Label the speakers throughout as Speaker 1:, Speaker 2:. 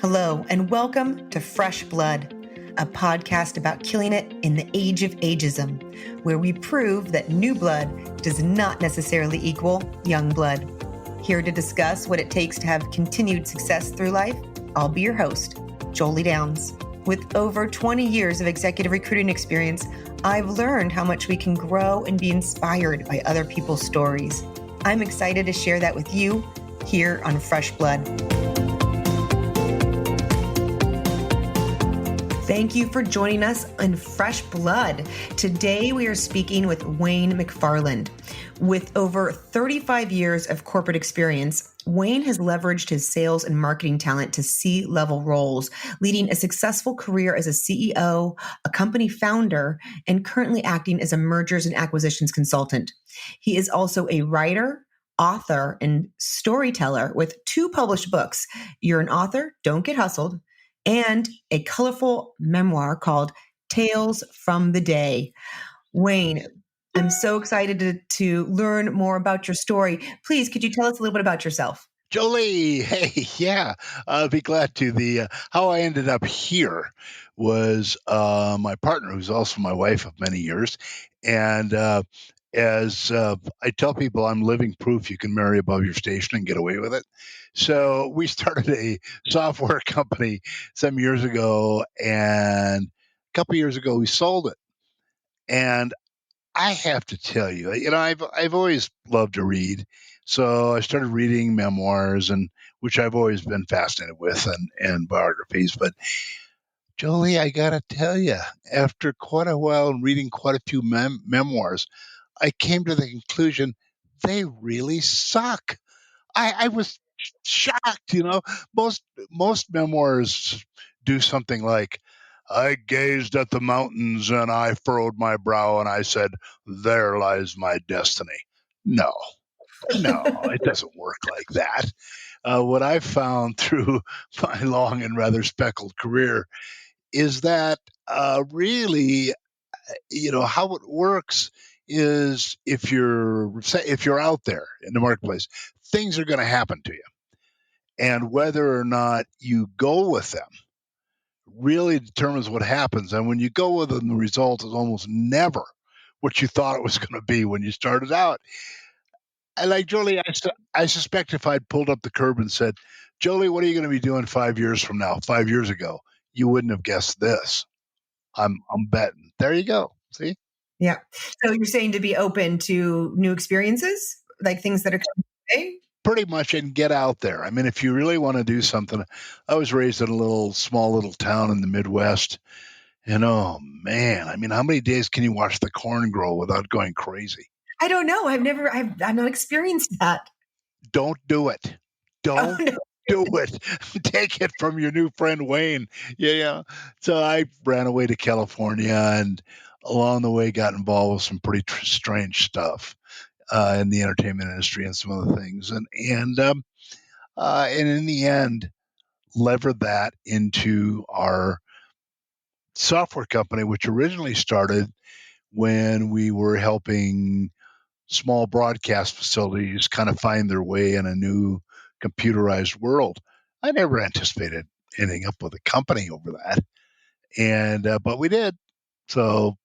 Speaker 1: Hello, and welcome to Fresh Blood, a podcast about killing it in the age of ageism, where we prove that new blood does not necessarily equal young blood. Here to discuss what it takes to have continued success through life, I'll be your host, Jolie Downs. With over 20 years of executive recruiting experience, I've learned how much we can grow and be inspired by other people's stories. I'm excited to share that with you here on Fresh Blood. Thank you for joining us on Fresh Blood. Today we are speaking with Wayne McFarland. With over 35 years of corporate experience, Wayne has leveraged his sales and marketing talent to C-level roles, leading a successful career as a CEO, a company founder, and currently acting as a mergers and acquisitions consultant. He is also a writer, author, and storyteller with 2 published books, You're an Author, Don't Get Hustled, and a colorful memoir called Tales from the Day. Wayne, I'm so excited to learn more about your story. Please, could you tell us a little bit about yourself?
Speaker 2: Jolie, hey, yeah, I'll be glad to. How I ended up here was my partner, who's also my wife of many years, and as I tell people, I'm living proof you can marry above your station and get away with it. So we started a software company some years ago, and a couple years ago we sold it. And I have to tell you, I've always loved to read. So I started reading memoirs, and which I've always been fascinated with, and biographies. But Jolie, I gotta tell you, after quite a while and reading quite a few memoirs, I came to the conclusion they really suck. I was shocked. Most memoirs do something like, I gazed at the mountains and I furrowed my brow and I said, there lies my destiny. No, it doesn't work like that. What I've found through my long and rather speckled career is that really, how it works is if you're out there in the marketplace, things are going to happen to you. And whether or not you go with them really determines what happens. And when you go with them, the result is almost never what you thought it was going to be when you started out. And like Jolie, I suspect if I'd pulled up the curb and said, Jolie, what are you going to be doing 5 years from now? 5 years ago, you wouldn't have guessed this. I'm betting. There you go. See?
Speaker 1: Yeah. So you're saying to be open to new experiences, like things that are coming today?
Speaker 2: Pretty much, and get out there. I mean, if you really want to do something, I was raised in a small little town in the Midwest. And oh man, I mean, how many days can you watch the corn grow without going crazy?
Speaker 1: I don't know. I've not experienced that.
Speaker 2: Don't do it. Don't do it. Take it from your new friend, Wayne. Yeah. So I ran away to California and along the way got involved with some pretty strange stuff in the entertainment industry and some other things. And in the end, levered that into our software company, which originally started when we were helping small broadcast facilities kind of find their way in a new computerized world. I never anticipated ending up with a company over that, but we did. So,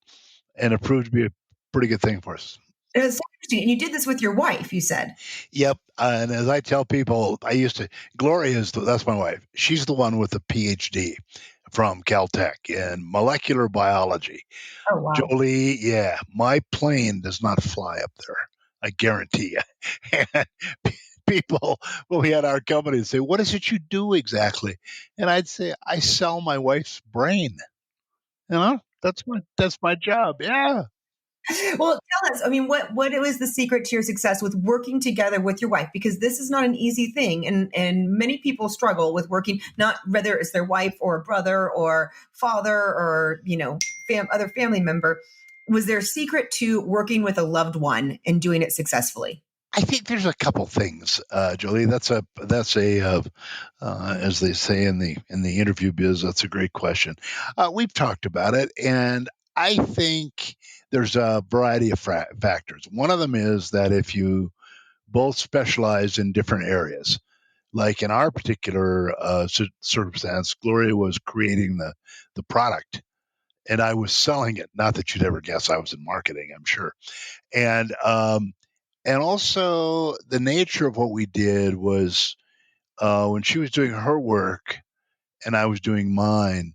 Speaker 2: and it proved to be a pretty good thing for us.
Speaker 1: It's interesting. And you did this with your wife, you said.
Speaker 2: Yep. And as I tell people, Gloria that's my wife. She's the one with the PhD from Caltech in molecular biology.
Speaker 1: Oh, wow.
Speaker 2: Jolie, yeah, my plane does not fly up there. I guarantee you. And people, when we had our company, would say, what is it you do exactly? And I'd say, I sell my wife's brain. That's my job. Yeah.
Speaker 1: Well, tell us, I mean, what was the secret to your success with working together with your wife? Because this is not an easy thing. And many people struggle with working, not whether it's their wife or a brother or father or, other family member. Was there a secret to working with a loved one and doing it successfully?
Speaker 2: I think there's a couple things, Jolie. That's a as they say in the interview biz. That's a great question. We've talked about it, and I think there's a variety of factors. One of them is that if you both specialize in different areas, Like in our particular circumstance, Gloria was creating the product, and I was selling it. Not that you'd ever guess I was in marketing, I'm sure. And also the nature of what we did was when she was doing her work and I was doing mine,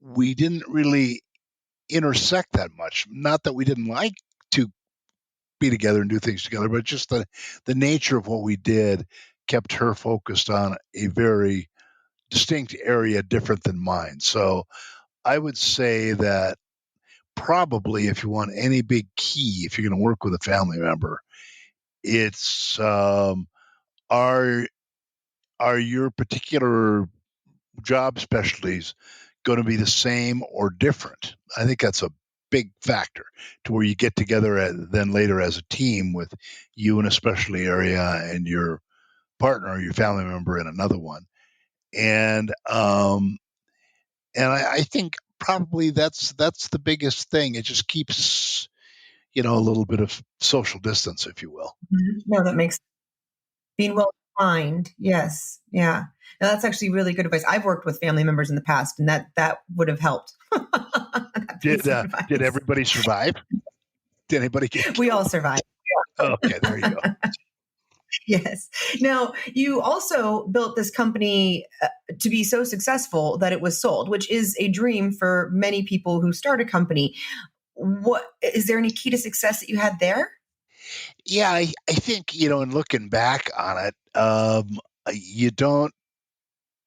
Speaker 2: we didn't really intersect that much. Not that we didn't like to be together and do things together, but just the nature of what we did kept her focused on a very distinct area different than mine. So I would say that probably if you want any big key, if you're going to work with a family member, it's are are your particular job specialties going to be the same or different? I think that's a big factor to where you get together then later as a team with you in a specialty area and your partner or your family member in another one. And I think probably that's the biggest thing. It just keeps a little bit of social distance, if you will.
Speaker 1: No, that makes being well defined. Yes. Yeah. Now, that's actually really good advice. I've worked with family members in the past, and that would have helped. That piece of
Speaker 2: Did
Speaker 1: advice.
Speaker 2: everybody survive? Did anybody get killed?
Speaker 1: We all survived.
Speaker 2: Okay, there you go.
Speaker 1: Yes. Now, you also built this company to be so successful that it was sold, which is a dream for many people who start a company. What is there any key to success that you had there?
Speaker 2: Yeah, I think, in looking back on it, you don't,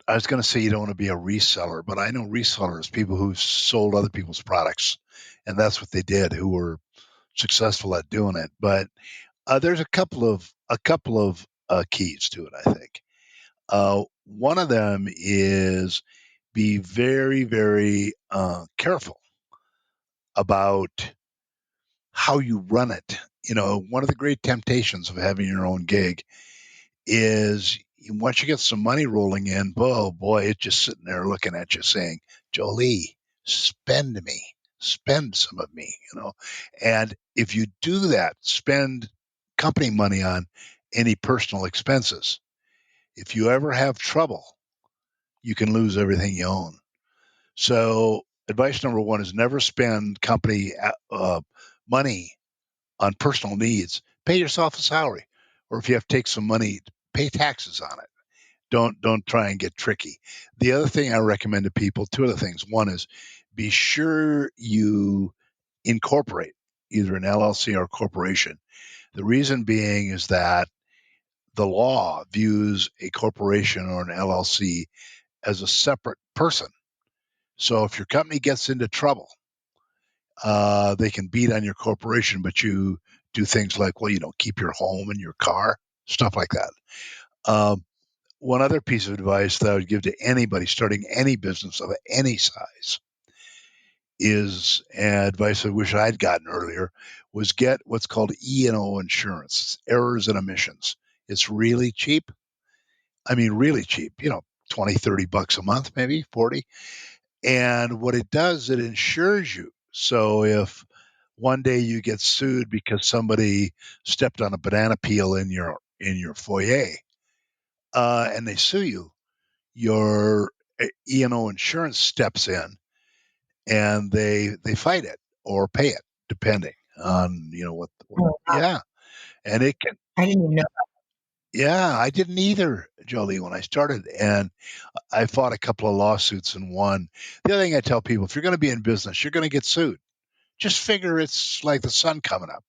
Speaker 2: I was going to say you don't want to be a reseller, but I know resellers, people who sold other people's products, and that's what they did, who were successful at doing it. But there's a couple of keys to it, I think. One of them is be very, very careful about how you run it. One of the great temptations of having your own gig is once you get some money rolling in, oh boy, it's just sitting there looking at you saying, Jolie, spend me, spend some of me, And if you do that, spend company money on any personal expenses. If you ever have trouble, you can lose everything you own. So, advice number one is never spend company money on personal needs. Pay yourself a salary, or if you have to take some money, pay taxes on it. Don't try and get tricky. The other thing I recommend to people, two other things. One is be sure you incorporate either an LLC or a corporation. The reason being is that the law views a corporation or an LLC as a separate person. So if your company gets into trouble, they can beat on your corporation, but you do things like, well, keep your home and your car, stuff like that. One other piece of advice that I would give to anybody starting any business of any size is advice I wish I'd gotten earlier was get what's called E&O insurance. It's errors and omissions. It's really cheap. I mean, really cheap, 20, $30 a month, maybe 40. And what it does, it insures you. So if one day you get sued because somebody stepped on a banana peel in your foyer, and they sue you, your E&O insurance steps in and they fight it or pay it depending on what.
Speaker 1: Oh, wow.
Speaker 2: Yeah, and it can.
Speaker 1: I didn't even know.
Speaker 2: Yeah, I didn't either, Jolie, when I started, and I fought a couple of lawsuits and won. The other thing I tell people, if you're going to be in business, you're going to get sued. Just figure it's like the sun coming up.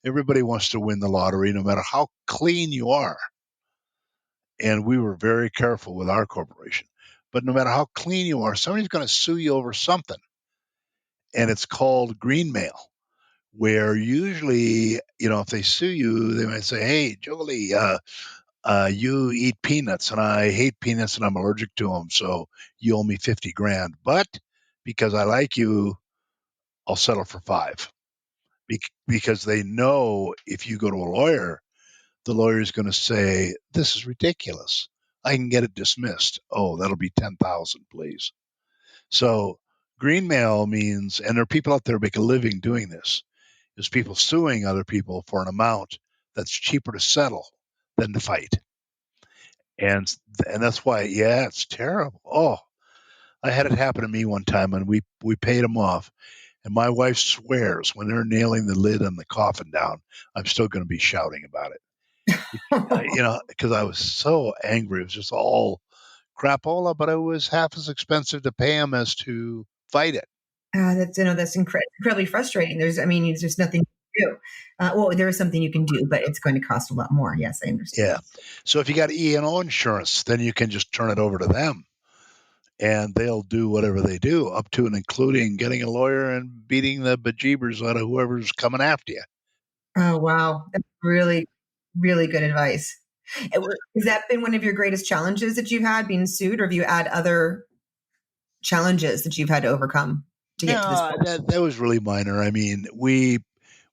Speaker 2: Everybody wants to win the lottery, no matter how clean you are. And we were very careful with our corporation. But no matter how clean you are, somebody's going to sue you over something. And it's called green mail, where usually, if they sue you, they might say, hey, Jolie, you eat peanuts and I hate peanuts and I'm allergic to them. So you owe me 50 grand. But because I like you, I'll settle for five. Because they know if you go to a lawyer, the lawyer is going to say, this is ridiculous. I can get it dismissed. Oh, that'll be 10,000, please. So green mail means, and there are people out there who make a living doing this, is people suing other people for an amount that's cheaper to settle than to fight. and that's why, yeah, it's terrible. Oh, I had it happen to me one time, and we paid them off. And my wife swears when they're nailing the lid on the coffin down, I'm still going to be shouting about it. Because I was so angry. It was just all crapola, but it was half as expensive to pay them as to fight it.
Speaker 1: That's incredibly frustrating. There's just nothing you can do. Well, there is something you can do, but it's going to cost a lot more. Yes, I
Speaker 2: Yeah.
Speaker 1: understand.
Speaker 2: So if you got E&O insurance, then you can just turn it over to them, and they'll do whatever they do, up to and including getting a lawyer and beating the bejeebers out of whoever's coming after you.
Speaker 1: Oh, wow. That's really, really good advice. Has that been one of your greatest challenges that you've had being sued, or have you had other challenges that you've had to overcome to get to this
Speaker 2: No,
Speaker 1: point?
Speaker 2: that was really minor. I mean, we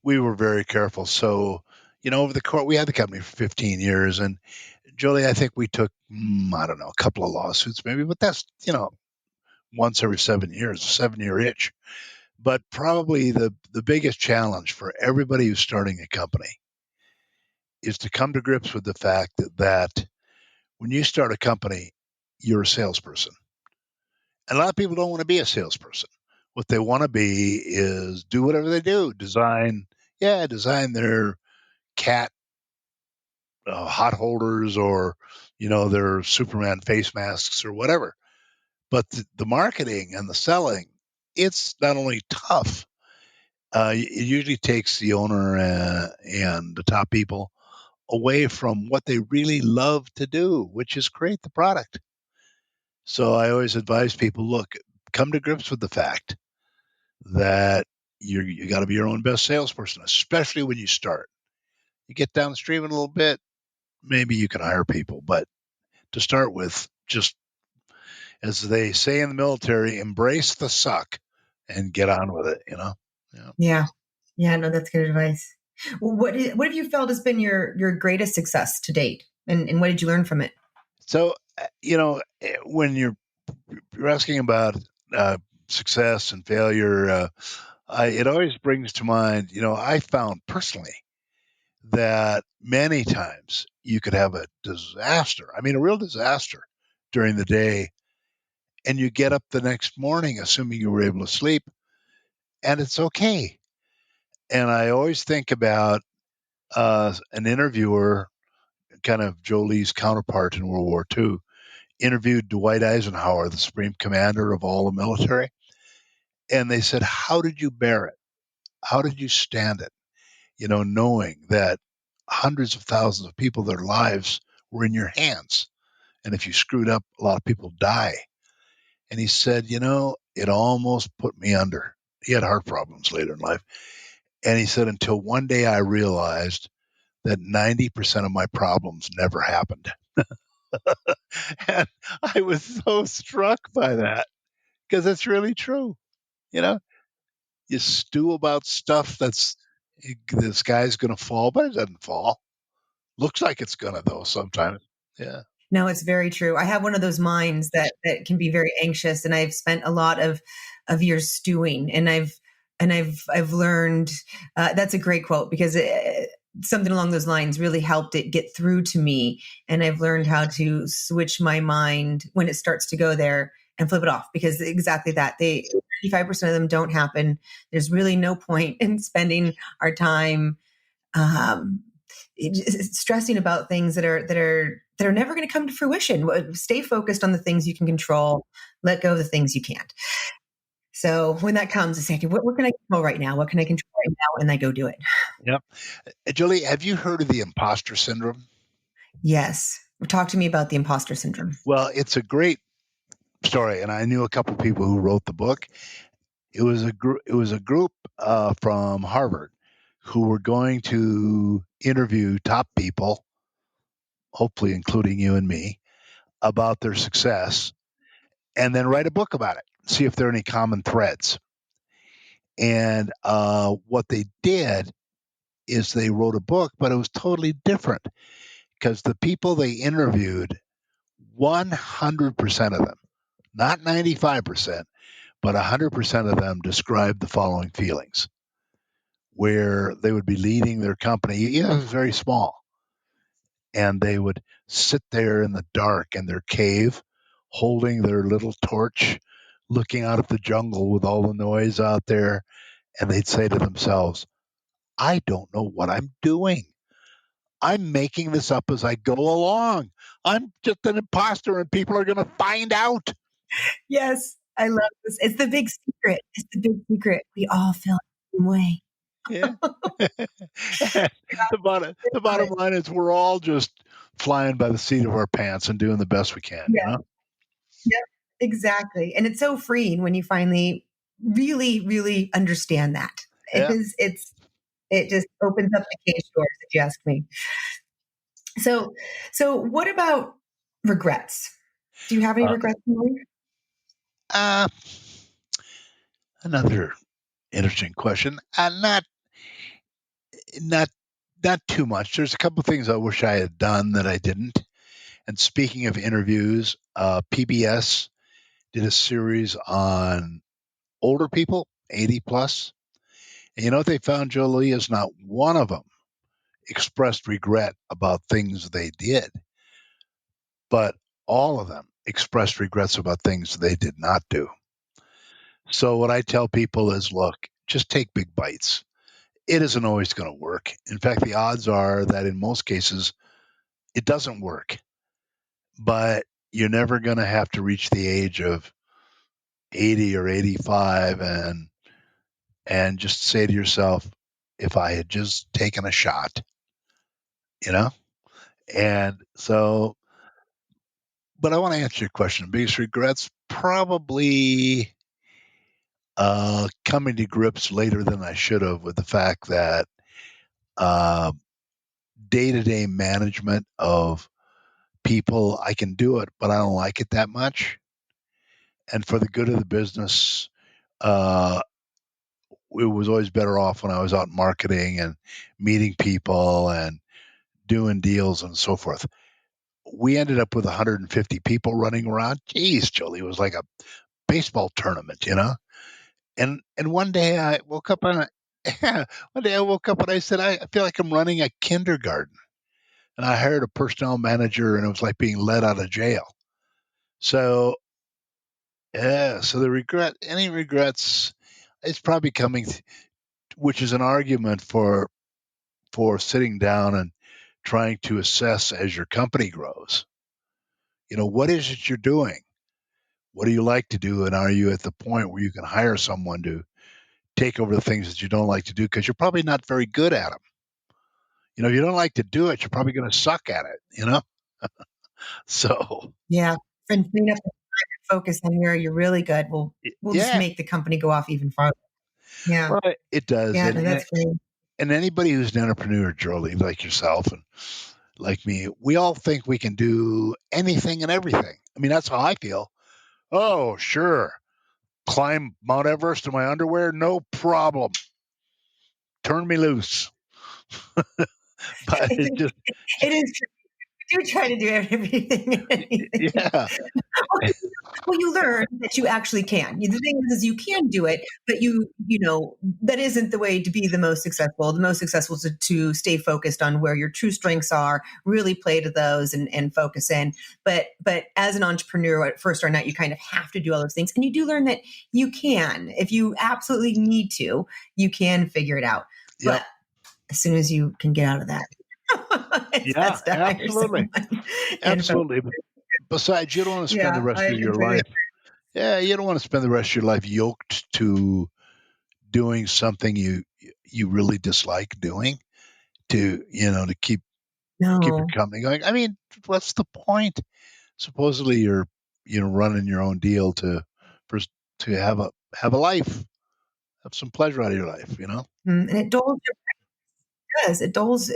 Speaker 2: were very careful. So, over the court, we had the company for 15 years, and Jolie, I think we took, I don't know, a couple of lawsuits maybe, but that's, once every 7 years, a 7 year itch. But probably the biggest challenge for everybody who's starting a company is to come to grips with the fact that when you start a company, you're a salesperson. And a lot of people don't want to be a salesperson. What they want to be is do whatever they do, design their cat hot holders, or their Superman face masks or whatever. But the marketing and the selling, it's not only tough. It usually takes the owner and the top people away from what they really love to do, which is create the product. So I always advise people, look, come to grips with the fact that you got to be your own best salesperson, especially when you start. You get down the stream a little bit, maybe you can hire people, but to start with, just as they say in the military, embrace the suck and get on with it. Yeah.
Speaker 1: Yeah. Yeah, no, that's good advice. Well, what have you felt has been your greatest success to date, and what did you learn from it?
Speaker 2: So, when you're asking about uh, success and failure, it always brings to mind, I found personally that many times you could have a disaster, I mean, a real disaster during the day, and you get up the next morning, assuming you were able to sleep, and it's okay. And I always think about an interviewer, kind of Joe Lee's counterpart in World War II, interviewed Dwight Eisenhower, the supreme commander of all the military. And they said, how did you bear it? How did you stand it? Knowing that hundreds of thousands of people, their lives were in your hands. And if you screwed up, a lot of people die. And he said, it almost put me under. He had heart problems later in life. And he said, until one day I realized that 90% of my problems never happened. And I was so struck by that because it's really true. You know, you stew about stuff the sky's going to fall, but it doesn't fall. Looks like it's going to, though, sometimes. Yeah.
Speaker 1: No, it's very true. I have one of those minds that can be very anxious, and I've spent a lot of years stewing, and I've learned. That's a great quote because something along those lines really helped it get through to me, and I've learned how to switch my mind when it starts to go there and flip it off, because exactly that, 95% of them don't happen. There's really no point in spending our time um, stressing about things that are never going to come to fruition. Stay focused on the things you can control. Let go of the things you can't. So when that comes, I say, what can I control right now? What can I control right now? And I go do it.
Speaker 2: Yep. Julie, have you heard of the imposter syndrome?
Speaker 1: Yes. Talk to me about the imposter syndrome.
Speaker 2: Well, it's a great story, and I knew a couple of people who wrote the book. It was a group from Harvard who were going to interview top people, hopefully including you and me, about their success, and then write a book about it. See if there are any common threads. And what they did is they wrote a book, but it was totally different because the people they interviewed, 100% of them, not 95%, but 100% of them described the following feelings, where they would be leading their company, it was very small, and they would sit there in the dark in their cave, holding their little torch, looking out at the jungle with all the noise out there, and they'd say to themselves, I don't know what I'm doing. I'm making this up as I go along. I'm just an imposter and people are going to find out.
Speaker 1: Yes, I love this. It's the big secret. It's the big secret. We all feel the same way.
Speaker 2: Yeah.
Speaker 1: Yeah,
Speaker 2: The
Speaker 1: I love
Speaker 2: bottom
Speaker 1: it.
Speaker 2: line is we're all just flying by the seat of our pants and doing the best we can, you
Speaker 1: Yeah,
Speaker 2: know?
Speaker 1: yeah, exactly. And it's so freeing when you finally really, really understand that.
Speaker 2: Yeah.
Speaker 1: It just opens up the cage doors, if you ask me. So, so what about regrets? Do you have any
Speaker 2: Uh,
Speaker 1: regrets in life?
Speaker 2: uh, Another interesting question. Not, not too much. There's a couple things I wish I had done that I didn't. And speaking of interviews, PBS did a series on older people, 80 plus. And you know what they found, Jolie, is not one of them expressed regret about things they did, but all of them expressed regrets about things they did not do. So what I tell people is, look, just take big bites. It isn't always going to work. In fact, the odds are that in most cases, it doesn't work, but you're never going to have to reach the age of 80 or 85 and just say to yourself, if I had just taken a shot, you know? And so, but I want to answer your question. Biggest regrets, probably coming to grips later than I should have with the fact that day to day management of people, I can do it, but I don't like it that much. And for the good of the business, uh, it was always better off when I was out marketing and meeting people and doing deals and so forth. We ended up with 150 people running around. Geez, Jolie, it was like a baseball tournament, you know. And one day I woke up and one day I woke up and I said, I feel like I'm running a kindergarten. And I hired a personnel manager, and it was like being let out of jail. So yeah, so any regrets, it's probably coming, which is an argument for sitting down and trying to assess as your company grows. You know, what is it you're doing? What do you like to do? And are you at the point where you can hire someone to take over the things that you don't like to do? Because you're probably not very good at them. You know, if you don't like to do it, you're probably going to suck at it, you know? So,
Speaker 1: Yeah. And clean up and focus on where you're really good. We'll just
Speaker 2: yeah,
Speaker 1: make the company go off even farther. Yeah.
Speaker 2: well, it does.
Speaker 1: Yeah. No, that's great.
Speaker 2: And anybody who's an entrepreneur, Jolie, like yourself and like me, we all think we can do anything and everything. I mean, that's how I feel. Oh, sure. Climb Mount Everest in my underwear, no problem. Turn me loose. But it just,
Speaker 1: It is true. We do try to do everything and anything.
Speaker 2: yeah,
Speaker 1: Well, you learn that you actually can. The thing is you can do it, but you know, that isn't the way to be the most successful. The most successful is to stay focused on where your true strengths are, really play to those and focus in. But as an entrepreneur, at first or not, you kind of have to do all those things. And you do learn that you can, if you absolutely need to, you can figure it out.
Speaker 2: yep,
Speaker 1: But as soon as you can get out of that, it's
Speaker 2: yeah,
Speaker 1: best to hire
Speaker 2: absolutely.
Speaker 1: someone and focus.
Speaker 2: Absolutely. Besides, you don't want to spend the
Speaker 1: Yeah,
Speaker 2: rest
Speaker 1: I
Speaker 2: of your
Speaker 1: completely
Speaker 2: life. Yeah, you don't want to spend the rest of your life yoked to doing something you really dislike doing to, to keep your
Speaker 1: no.
Speaker 2: company going. I mean, what's the point? Supposedly you're running your own deal for, to have a life, have some pleasure out of your life, you know?
Speaker 1: And it does. It dulls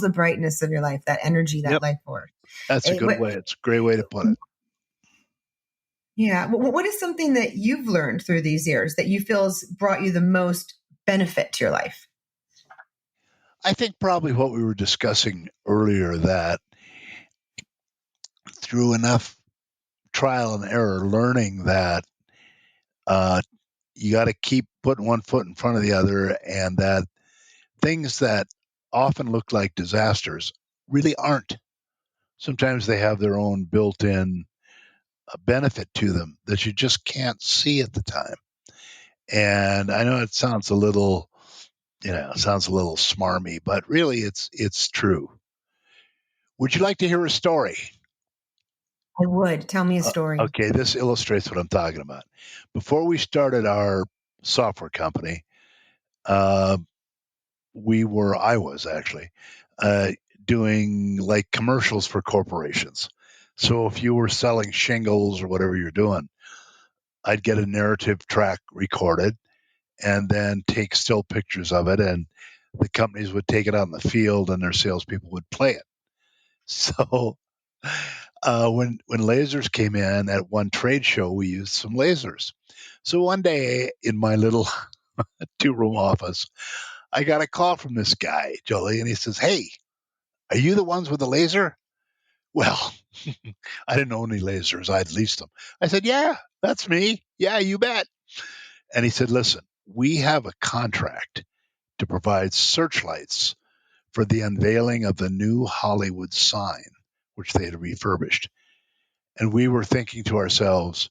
Speaker 1: the brightness of your life, that energy, that
Speaker 2: Yep.
Speaker 1: life force.
Speaker 2: That's a
Speaker 1: Eh,
Speaker 2: good
Speaker 1: what
Speaker 2: way. It's a great way to put it.
Speaker 1: yeah. What is something that you've learned through these years that you feel has brought you the most benefit to your life?
Speaker 2: I think probably what we were discussing earlier, that through enough trial and error, learning that uh, you got to keep putting one foot in front of the other, and that things that often look like disasters really aren't. sometimes they have their own built-in benefit to them that you just can't see at the time. And I know it sounds a little, it sounds a little smarmy, but really it's true. Would you like to hear a story?
Speaker 1: I would. Tell me a story.
Speaker 2: Okay, this illustrates what I'm talking about. Before we started our software company, uh, I was actually uh, doing like commercials for corporations. So if you were selling shingles or whatever you're doing, I'd get a narrative track recorded and then take still pictures of it, and the companies would take it out in the field, and their salespeople would play it. So when lasers came in at one trade show, we used some lasers. So one day in my little 2-room office, I got a call from this guy, Jolie, and he says, "Hey, are you the ones with the laser?" Well, I didn't own any lasers. I'd leased them. I said, "Yeah, that's me. Yeah, you bet." And he said, "Listen, we have a contract to provide searchlights for the unveiling of the new Hollywood sign, which they had refurbished. And we were thinking to ourselves,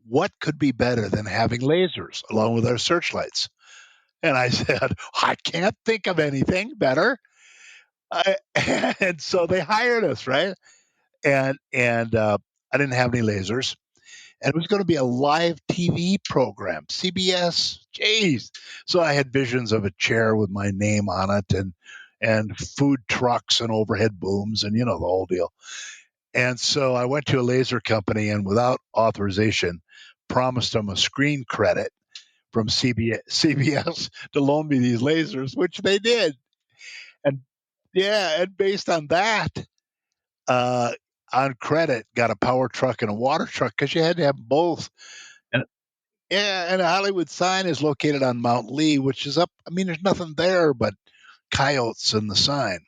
Speaker 2: what could be better than having lasers along with our searchlights?" And I said, "I can't think of anything better." And so they hired us, right? And I didn't have any lasers, and it was going to be a live TV program, CBS. Jeez! So I had visions of a chair with my name on it, and food trucks and overhead booms, and the whole deal. And so I went to a laser company, and without authorization, promised them a screen credit from CBS to loan me these lasers, which they did. And yeah, and based on that, uh, on credit, got a power truck and a water truck because you had to have both. And yeah, and a Hollywood sign is located on Mount Lee, which is up. I mean, there's nothing there but coyotes and the sign.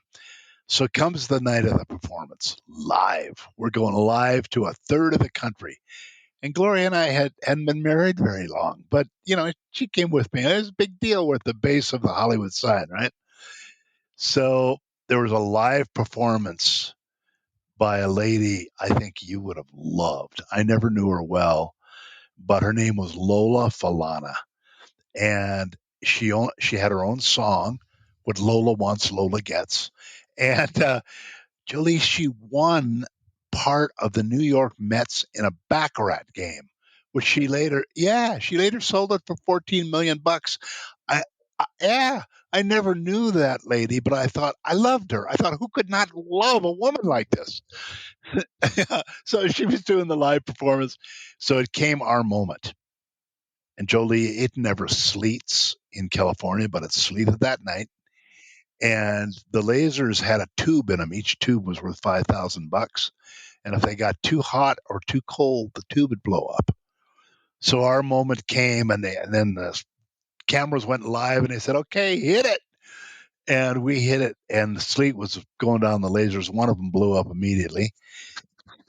Speaker 2: So comes the night of the performance, live. We're going live to a third of the country. And Gloria and I hadn't been married very long, but she came with me. It was a big deal. We're at the base of the Hollywood sign, right? So there was a live performance by a lady I think you would have loved. I never knew her well, but her name was Lola Falana, and she had her own song, "What Lola Wants, Lola Gets," and Jolie, she won part of the New York Mets in a baccarat game, which she later sold it for 14 million bucks. I, yeah, I never knew that lady, but I thought I loved her. I thought, who could not love a woman like this? So she was doing the live performance. So it came our moment. And Jolie, it never sleets in California, but it sleeted that night. And the lasers had a tube in them. Each tube was worth 5,000 bucks. And if they got too hot or too cold, the tube would blow up. So our moment came, and then the cameras went live, and they said, "Okay, hit it." And we hit it, and the sleet was going down the lasers. One of them blew up immediately.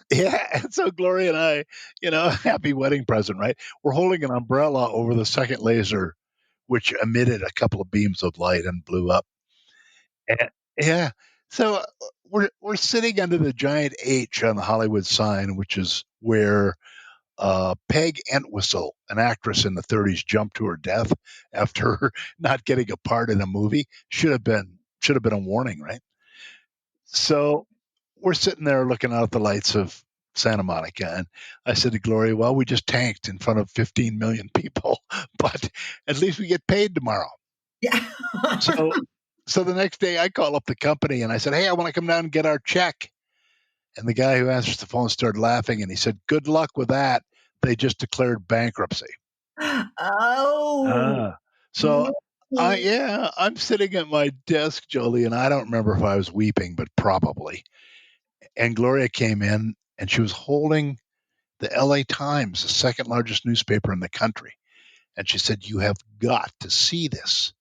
Speaker 2: Yeah, and so Gloria and I, happy wedding present, right? We're holding an umbrella over the second laser, which emitted a couple of beams of light and blew up. And, yeah, so we're sitting under the giant H on the Hollywood sign, which is where Peg Entwistle, an actress in the 30s, jumped to her death after not getting a part in a movie. Should have been a warning, right? So we're sitting there looking out at the lights of Santa Monica, and I said to Gloria, "Well, we just tanked in front of 15 million people, but at least we get paid tomorrow."
Speaker 1: Yeah.
Speaker 2: So, so the next day, I call up the company and I said, "Hey, I want to come down and get our check." And the guy who answers the phone started laughing, and he said, "Good luck with that. They just declared bankruptcy."
Speaker 1: Oh,
Speaker 2: Ah, so
Speaker 1: no.
Speaker 2: I'm sitting at my desk, Jolie, and I don't remember if I was weeping, but probably. And Gloria came in, and she was holding the LA Times, the second largest newspaper in the country. And she said, "You have got to see this."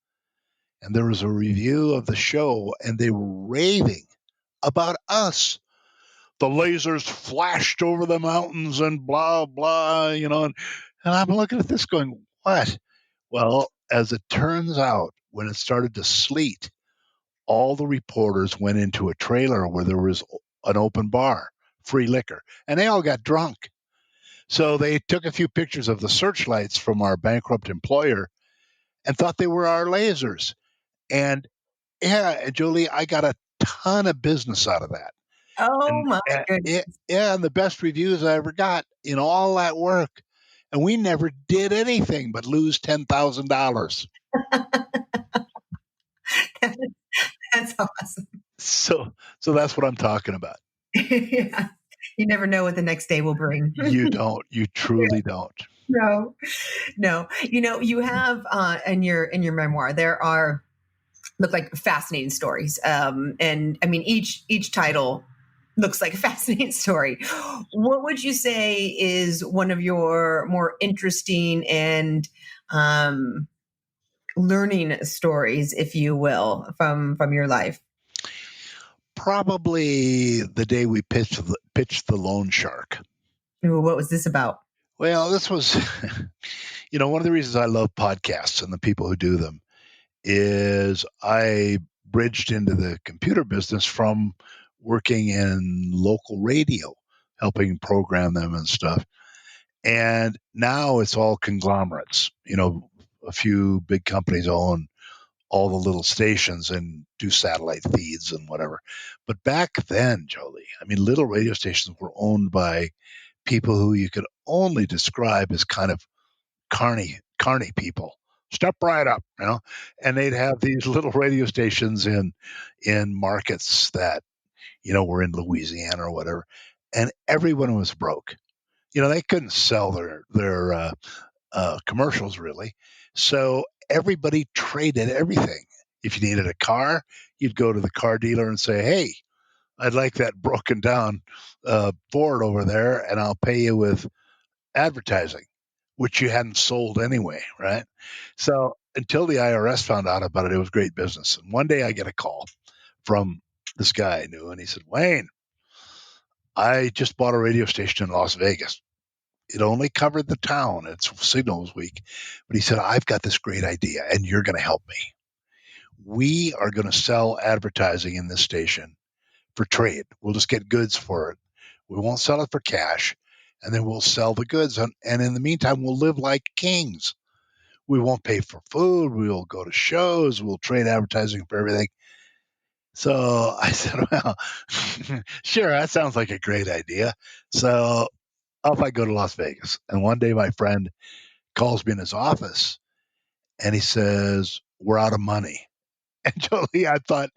Speaker 2: And there was a review of the show, and they were raving about us. The lasers flashed over the mountains and blah, blah, and I'm looking at this going, what? Well, as it turns out, when it started to sleet, all the reporters went into a trailer where there was an open bar, free liquor, and they all got drunk. So they took a few pictures of the searchlights from our bankrupt employer and thought they were our lasers. And yeah, Julie, I got a ton of business out of that.
Speaker 1: Oh
Speaker 2: And
Speaker 1: my goodness.
Speaker 2: yeah, and the best reviews I ever got in all that work. And we never did anything but lose $10,000.
Speaker 1: That's awesome.
Speaker 2: So that's what I'm talking about.
Speaker 1: Yeah. You never know what the next day will bring.
Speaker 2: You don't. You truly don't.
Speaker 1: No, no. You have in your memoir, there are look like fascinating stories. And I mean, each title looks like a fascinating story. What would you say is one of your more interesting and learning stories, if you will, from your life?
Speaker 2: Probably the day we pitched the loan shark.
Speaker 1: Ooh, what was this about?
Speaker 2: Well, this was, one of the reasons I love podcasts and the people who do them is I bridged into the computer business from working in local radio, helping program them and stuff. And now it's all conglomerates. A few big companies own all the little stations and do satellite feeds and whatever. But back then, Jolie, I mean, little radio stations were owned by people who you could only describe as kind of carny people. Step right up, and they'd have these little radio stations in markets that were in Louisiana or whatever, and everyone was broke. They couldn't sell their commercials really, so everybody traded everything. If you needed a car, you'd go to the car dealer and say, "Hey, I'd like that broken down Ford over there, and I'll pay you with advertising," which you hadn't sold anyway, right? So until the IRS found out about it, it was great business. And one day I get a call from this guy I knew, and he said, "Wayne, I just bought a radio station in Las Vegas. It only covered the town. Its signal was weak." But he said, "I've got this great idea, and you're going to help me. We are going to sell advertising in this station for trade. We'll just get goods for it. We won't sell it for cash, and then we'll sell the goods. And in the meantime, we'll live like kings. We won't pay for food. We'll go to shows. We'll trade advertising for everything." So I said, "Well, sure, that sounds like a great idea." So off I go to Las Vegas. And one day my friend calls me in his office and he says, "We're out of money." And Jolie, I thought,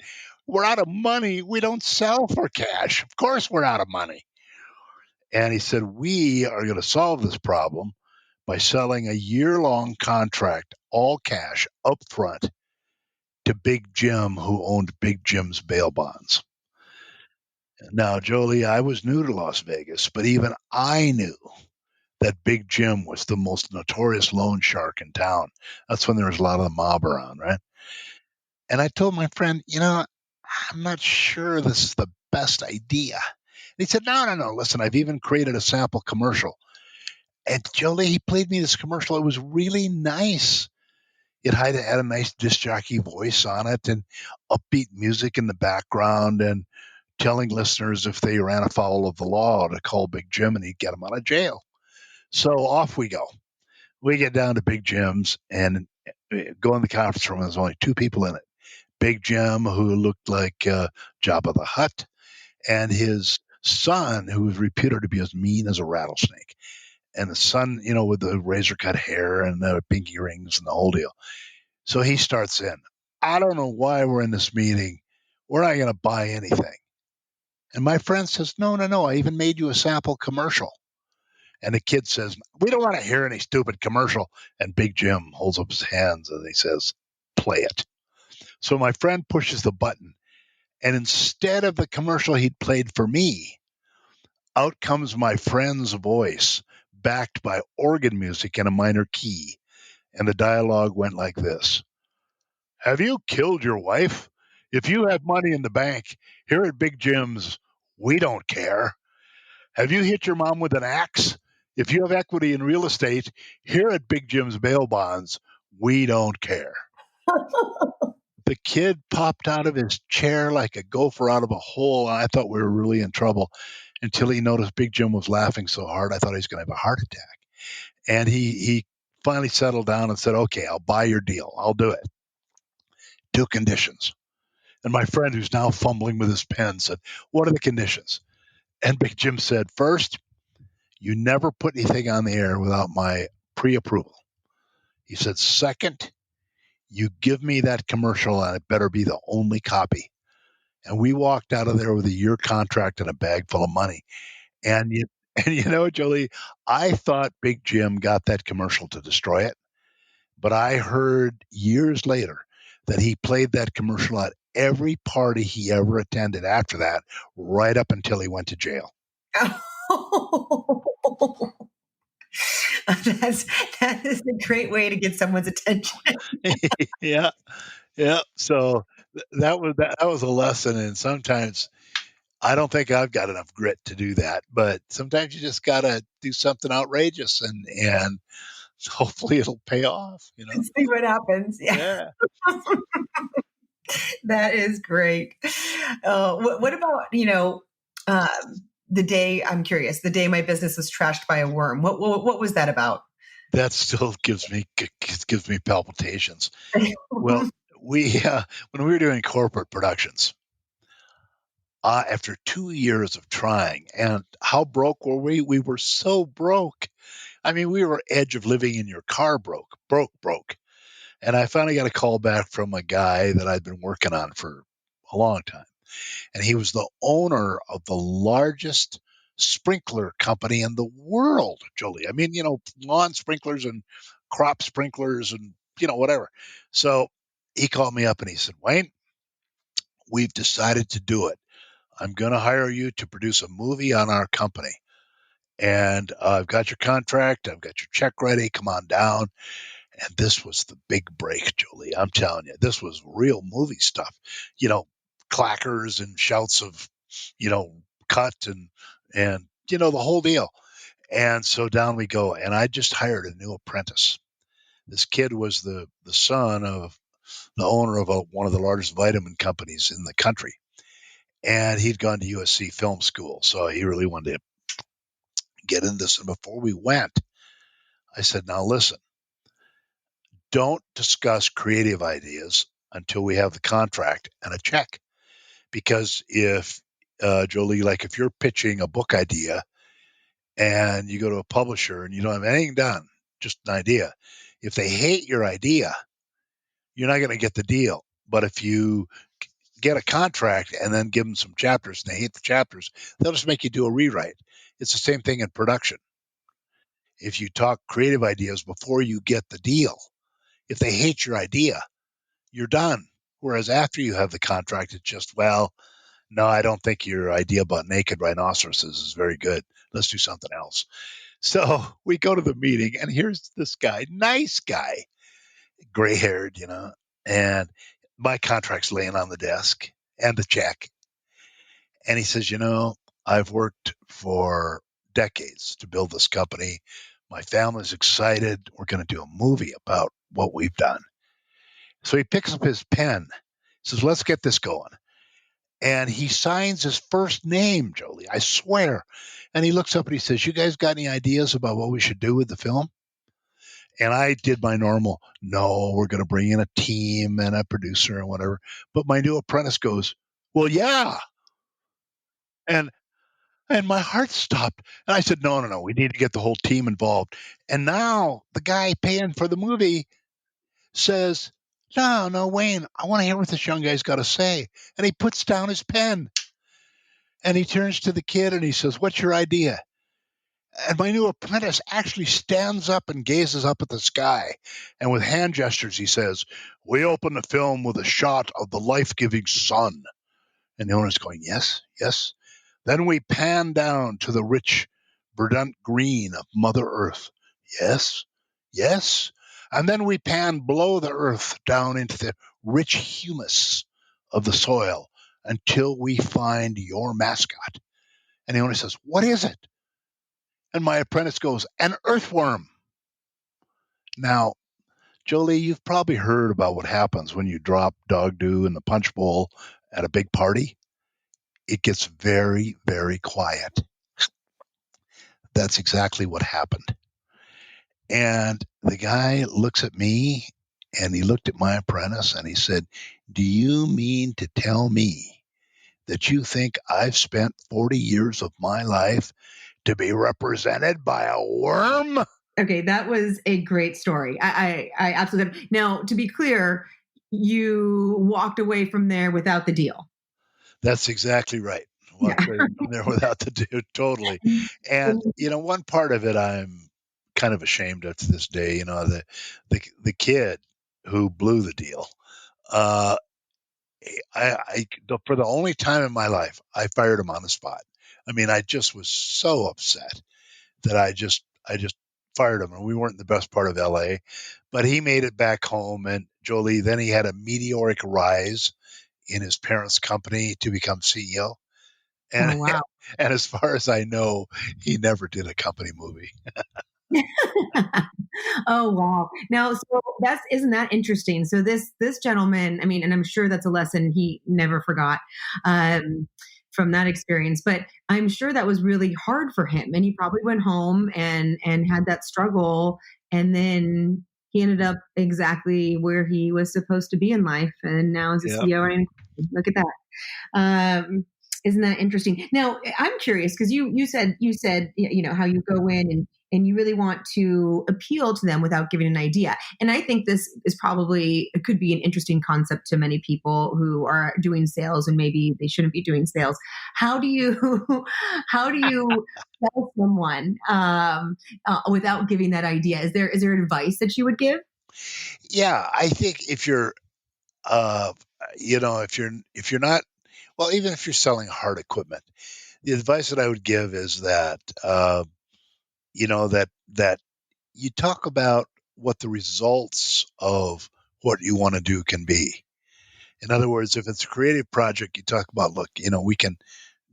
Speaker 2: "We're out of money? We don't sell for cash. Of course we're out of money." And he said, "We are going to solve this problem by selling a year-long contract, all cash, up front, to Big Jim, who owned Big Jim's bail bonds." Now, Jolie, I was new to Las Vegas, but even I knew that Big Jim was the most notorious loan shark in town. That's when there was a lot of the mob around, right? And I told my friend, "I'm not sure this is the best idea." And he said, "No, no, no. Listen, I've even created a sample commercial." And Jolie, he played me this commercial. It was really nice. It had a nice disc jockey voice on it and upbeat music in the background and telling listeners if they ran afoul of the law to call Big Jim and he'd get them out of jail. So off we go. We get down to Big Jim's and go in the conference room. There's only two people in it. Big Jim, who looked like Jabba the Hutt, and his son, who was reputed to be as mean as a rattlesnake. And the son, with the razor cut hair and the pinky rings and the whole deal. So he starts in. "I don't know why we're in this meeting. We're not going to buy anything." And my friend says, "No, no, no. I even made you a sample commercial." And the kid says, "We don't want to hear any stupid commercial." And Big Jim holds up his hands and he says, "Play it." So my friend pushes the button. And instead of the commercial he'd played for me, out comes my friend's voice, backed by organ music in a minor key. And the dialogue went like this: "Have you killed your wife? If you have money in the bank, here at Big Jim's, we don't care. Have you hit your mom with an axe? If you have equity in real estate, here at Big Jim's bail bonds, we don't care." the kid popped out of his chair like a gopher out of a hole. And I thought we were really in trouble until he noticed Big Jim was laughing so hard. I thought he was going to have a heart attack. And he finally settled down and said, okay, I'll buy your deal. I'll do it. Two conditions. And my friend, who's now fumbling with his pen, said, what are the conditions? And Big Jim said, first, you never put anything on the air without my pre approval. He said, second, you give me that commercial and it better be the only copy. And we walked out of there with a year contract and a bag full of money. And you, and you know, Jolie, I thought Big Jim got that commercial to destroy it, but I heard years later that he played that commercial at every party he ever attended after that, right up until he went to jail.
Speaker 1: That is a great way to get someone's attention.
Speaker 2: Yeah, yeah. So that was a lesson, and sometimes I don't think I've got enough grit to do that, but sometimes you just got to do something outrageous, and hopefully it'll pay off.
Speaker 1: See what happens. Yeah.
Speaker 2: Yeah.
Speaker 1: That is great. What about, the day, I'm curious, the day my business was trashed by a worm? What was that about?
Speaker 2: That still gives me palpitations. Well, we when we were doing corporate productions, after 2 years of trying, and how broke were we? We were so broke. I mean, we were edge of living in your car broke. And I finally got a call back from a guy that I'd been working on for a long time. And he was the owner of the largest sprinkler company in the world, Jolie. I mean, lawn sprinklers and crop sprinklers and, whatever. So he called me up and he said, Wayne, we've decided to do it. I'm going to hire you to produce a movie on our company. And I've got your contract. I've got your check ready. Come on down. And this was the big break, Jolie. I'm telling you, this was real movie stuff. Clackers and shouts of, cut and the whole deal. And so down we go. And I just hired a new apprentice. This kid was the son of the owner of one of the largest vitamin companies in the country. And he'd gone to USC film school. So he really wanted to get into this. And before we went, I said, now listen, don't discuss creative ideas until we have the contract and a check. Because if, Jolie, like if you're pitching a book idea and you go to a publisher and you don't have anything done, just an idea, if they hate your idea, you're not going to get the deal. But if you get a contract and then give them some chapters and they hate the chapters, they'll just make you do a rewrite. It's the same thing in production. If you talk creative ideas before you get the deal, if they hate your idea, you're done. Whereas after you have the contract, it's just, well, no, I don't think your idea about naked rhinoceroses is very good. Let's do something else. So we go to the meeting, and here's this guy, nice guy, gray haired, and my contract's laying on the desk and the check. And he says, I've worked for decades to build this company. My family's excited. We're going to do a movie about what we've done. So he picks up his pen, says, let's get this going. And he signs his first name, Jolie, I swear. And he looks up and he says, you guys got any ideas about what we should do with the film? And I did my normal, no, we're going to bring in a team and a producer and whatever. But my new apprentice goes, well, yeah. And my heart stopped. And I said, no, we need to get the whole team involved. And now the guy paying for the movie says, no, Wayne, I want to hear what this young guy's got to say. And he puts down his pen. And he turns to the kid and he says, what's your idea? And my new apprentice actually stands up and gazes up at the sky. And with hand gestures, he says, we open the film with a shot of the life-giving sun. And the owner's going, yes, yes. Then we pan down to the rich, verdant green of Mother Earth. Yes, yes. And then we pan below the earth down into the rich humus of the soil until we find your mascot. And the owner says, what is it? And my apprentice goes, an earthworm. Now, Jolie, you've probably heard about what happens when you drop dog do in the punch bowl at a big party. It gets very, very quiet. That's exactly what happened. And the guy looks at me and he looked at my apprentice and he said, "Do you mean to tell me that you think I've spent 40 years of my life to be represented by a worm?"
Speaker 1: Okay, that was a great story. I absolutely. Now, to be clear, you walked away from there without the deal.
Speaker 2: That's exactly right.
Speaker 1: Yeah.
Speaker 2: Walked right from there without the dude, totally. And one part of it I'm kind of ashamed of to this day. The kid who blew the deal. Uh, for the only time in my life, I fired him on the spot. I mean, I just was so upset that I just fired him, and we weren't in the best part of LA, but he made it back home. And Jolie, then he had a meteoric rise in his parents' company to become CEO. And
Speaker 1: Oh wow.
Speaker 2: and as far as I know, he never did a company movie.
Speaker 1: Oh wow. Now, so that's isn't that interesting? So this gentleman, I mean, and I'm sure that's a lesson he never forgot from that experience. But I'm sure that was really hard for him, and he probably went home and had that struggle, and then he ended up exactly where he was supposed to be in life, and now is a
Speaker 2: Yeah,
Speaker 1: CEO. Running. Look at that. Um, isn't that interesting? Now, I'm curious because you said how you go in and you really want to appeal to them without giving an idea. And I think this is probably it could be an interesting concept to many people who are doing sales and maybe they shouldn't be doing sales. How do you how do you tell someone without giving that idea? Is there advice that you would give?
Speaker 2: yeah. I think if you're, uh, if you're not, well, even if you're selling hard equipment, the advice that I would give is that, that you talk about what the results of what you want to do can be. In other words, if it's a creative project, you talk about, look, we can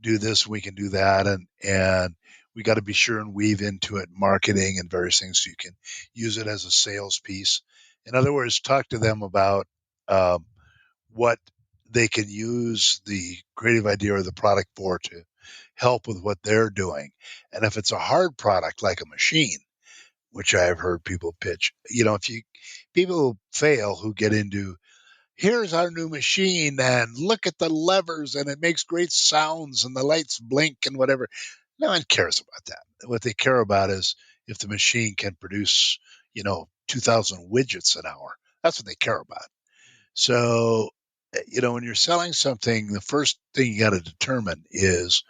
Speaker 2: do this, we can do that, and we got to be sure and weave into it marketing and various things so you can use it as a sales piece. In other words, talk to them about um, what they can use the creative idea or the product for to help with what they're doing. And if it's a hard product like a machine, which I've heard people pitch, if you people who fail who get into, here's our new machine and look at the levers and it makes great sounds and the lights blink and whatever. No one cares about that. What they care about is if the machine can produce, 2,000 widgets an hour. That's what they care about. So, when you're selling something, the first thing you got to determine is,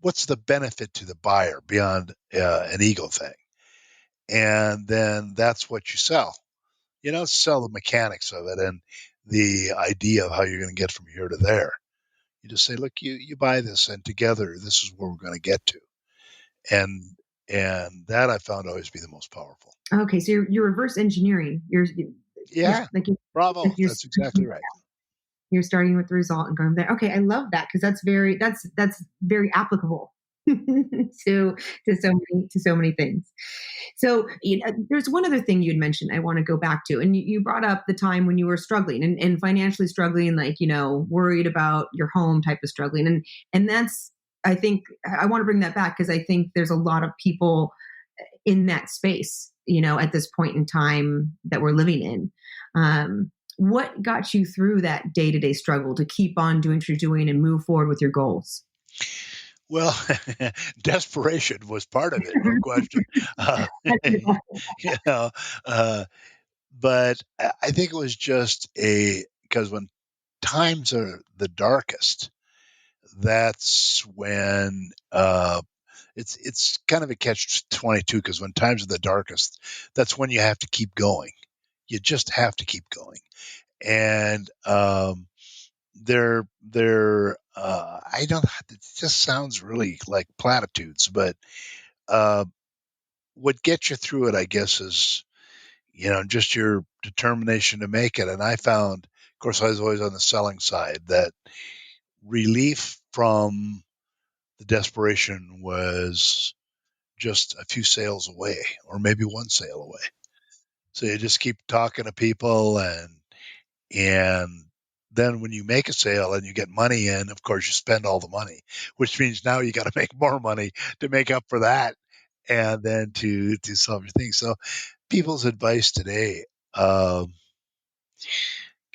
Speaker 2: what's the benefit to the buyer beyond an ego thing? And then that's what you sell. Sell the mechanics of it and the idea of how you're going to get from here to there. You just say, look, you buy this, and together, this is where we're going to get to. And that I found always be the most powerful.
Speaker 1: Okay, so you're reverse engineering. Yeah,
Speaker 2: Yeah, bravo.
Speaker 1: like you're
Speaker 2: That's exactly right.
Speaker 1: you're starting with the result and going there. Okay, I love that because that's very applicable to so many things. So there's one other thing you'd mentioned I want to go back to, and you brought up the time when you were struggling and financially struggling, like worried about your home type of struggling, and that's I think I want to bring that back because I think there's a lot of people in that space, at this point in time that we're living in. What got you through that day to day struggle to keep on doing what you're doing and move forward with your goals?
Speaker 2: Well, desperation was part of it, no question. Uh, you know, uh, but I think it was just because when times are the darkest, that's when it's kind of a catch 22 because when times are the darkest, that's when you have to keep going. You just have to keep going, and I don't. It just sounds really like platitudes, but uh, what gets you through it, I guess, is just your determination to make it. And I found, of course, I was always on the selling side that relief from the desperation was just a few sales away, or maybe one sale away. So you just keep talking to people, and then when you make a sale and you get money in, of course you spend all the money, which means now you got to make more money to make up for that, and then to solve your thing. So people's advice today, um,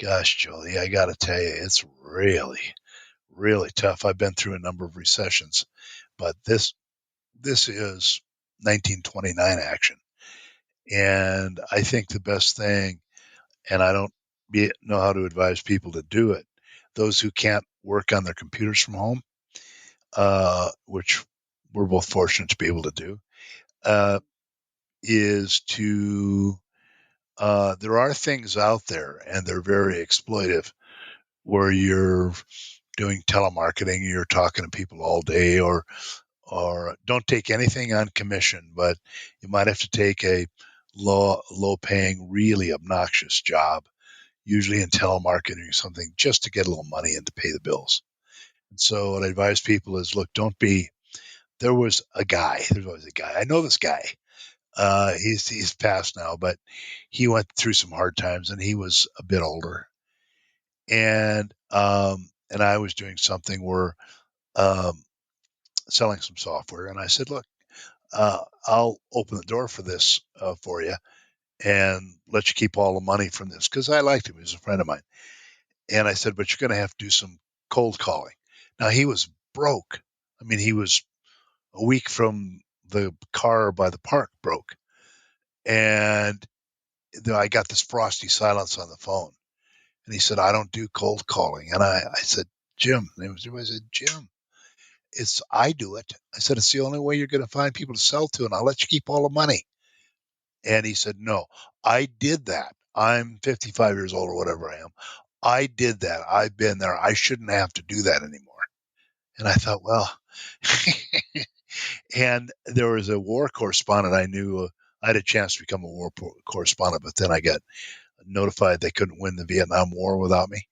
Speaker 2: gosh, Jolie, I got to tell you, it's really tough. I've been through a number of recessions, but this is 1929 action, and I think the best thing, and I don't know how to advise people to do it. Those who can't work on their computers from home, which we're both fortunate to be able to do, uh, is to there are things out there, and they're very exploitive, where you're doing telemarketing, you're talking to people all day, or don't take anything on commission, but you might have to take a low paying, really obnoxious job, usually in telemarketing or something, just to get a little money and to pay the bills. And so what I advise people is, look, don't be. There was a guy. There's always a guy. I know this guy. He's passed now, but he went through some hard times, and he was a bit older. And I was doing something where um, selling some software, and I said, look, I'll open the door for this for you, and let you keep all the money from this, because I liked him. He was a friend of mine. And I said, but you're going to have to do some cold calling. Now, he was broke. I mean, he was a week from the car by the park broke. And I got this frosty silence on the phone. And he said, I don't do cold calling. And I said, Jim, I said, Jim, I do it. I said, it's the only way you're going to find people to sell to, and I'll let you keep all the money. And he said, no, I did that. I'm 55 years old or whatever I am. I did that. I've been there. I shouldn't have to do that anymore. And I thought, well, and there was a war correspondent I knew. I had a chance to become a war correspondent, but then I got notified they couldn't win the Vietnam War without me.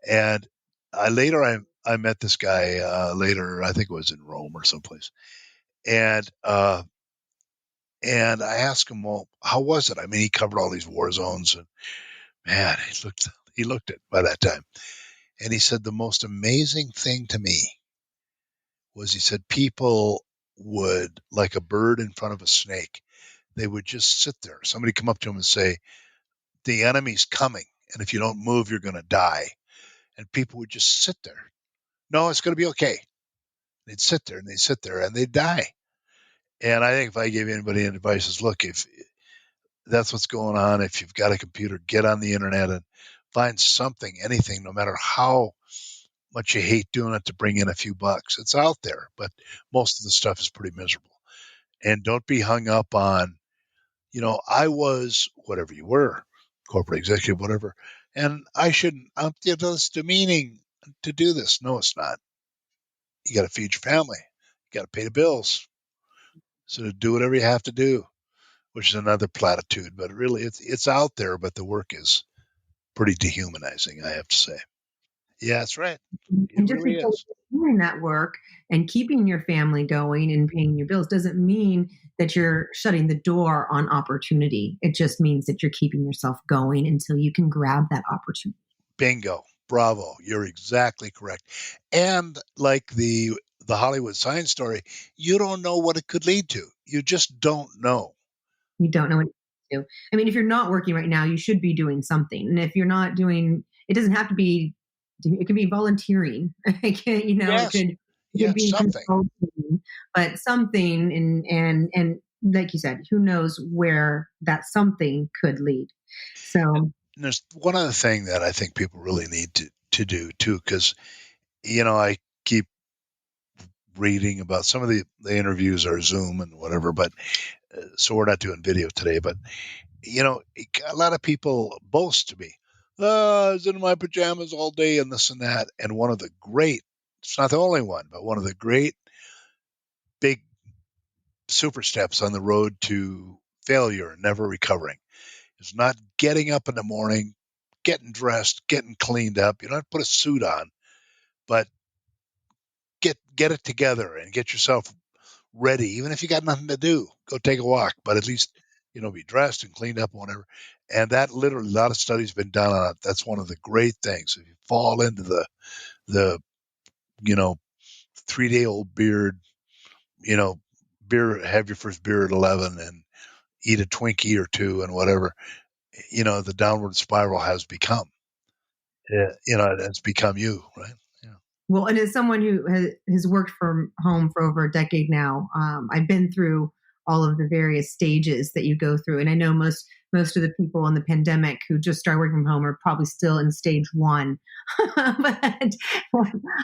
Speaker 2: And I met this guy later. I think it was in Rome or someplace. And and I asked him, well, how was it? I mean, he covered all these war zones, and man, he looked it by that time. And he said the most amazing thing to me was, he said, people would, like a bird in front of a snake, they would just sit there. Somebody come up to him and say, the enemy's coming, and if you don't move, you're going to die. And people would just sit there. No, it's going to be okay. They'd sit there and they'd sit there and they'd die. And I think if I gave anybody any advice, is, look, if that's what's going on, if you've got a computer, get on the internet and find something, anything, no matter how much you hate doing it, to bring in a few bucks. It's out there, but most of the stuff is pretty miserable. And don't be hung up on, I was whatever you were, corporate executive, whatever, and I shouldn't, it's demeaning to do this. No, it's not. You got to feed your family. You got to pay the bills. So do whatever you have to do, which is another platitude, but really it's out there, but the work is pretty dehumanizing, I have to say. Yeah, that's right. It
Speaker 1: And just
Speaker 2: really
Speaker 1: because
Speaker 2: is.
Speaker 1: you're doing that work and keeping your family going and paying your bills doesn't mean that you're shutting the door on opportunity. It just means that you're keeping yourself going until you can grab that opportunity.
Speaker 2: Bingo. Bravo. You're exactly correct. And like the Hollywood sign story, you don't know what it could lead to. You just don't know.
Speaker 1: You don't know what to do. I mean, if you're not working right now, you should be doing something. And if you're not doing, it doesn't have to be, it could be volunteering.
Speaker 2: Yes.
Speaker 1: It
Speaker 2: Yeah,
Speaker 1: could be
Speaker 2: something.
Speaker 1: consulting, but something, and like you said, who knows where that something could lead.
Speaker 2: And
Speaker 1: So
Speaker 2: there's one other thing that I think people really need to do too, because I keep reading about some of the interviews are Zoom and whatever, but so we're not doing video today. But a lot of people boast to me, oh, I was in my pajamas all day and this and that. And one of the great, it's not the only one, but one of the great big super steps on the road to failure and never recovering is not getting up in the morning, getting dressed, getting cleaned up. You don't have to put a suit on, but get it together and get yourself ready. Even if you got nothing to do, go take a walk, but at least be dressed and cleaned up and whatever. And that literally, a lot of studies been done on it. That's one of the great things. If you fall into the, you know, 3-day old beard, you know, have your first beer at 11 and eat a Twinkie or two and whatever, the downward spiral has become. Yeah, it's become you, right? Yeah.
Speaker 1: Well, and as someone who has worked from home for over a decade now, I've been through all of the various stages that you go through, and I know most of the people in the pandemic who just started working from home are probably still in stage one. But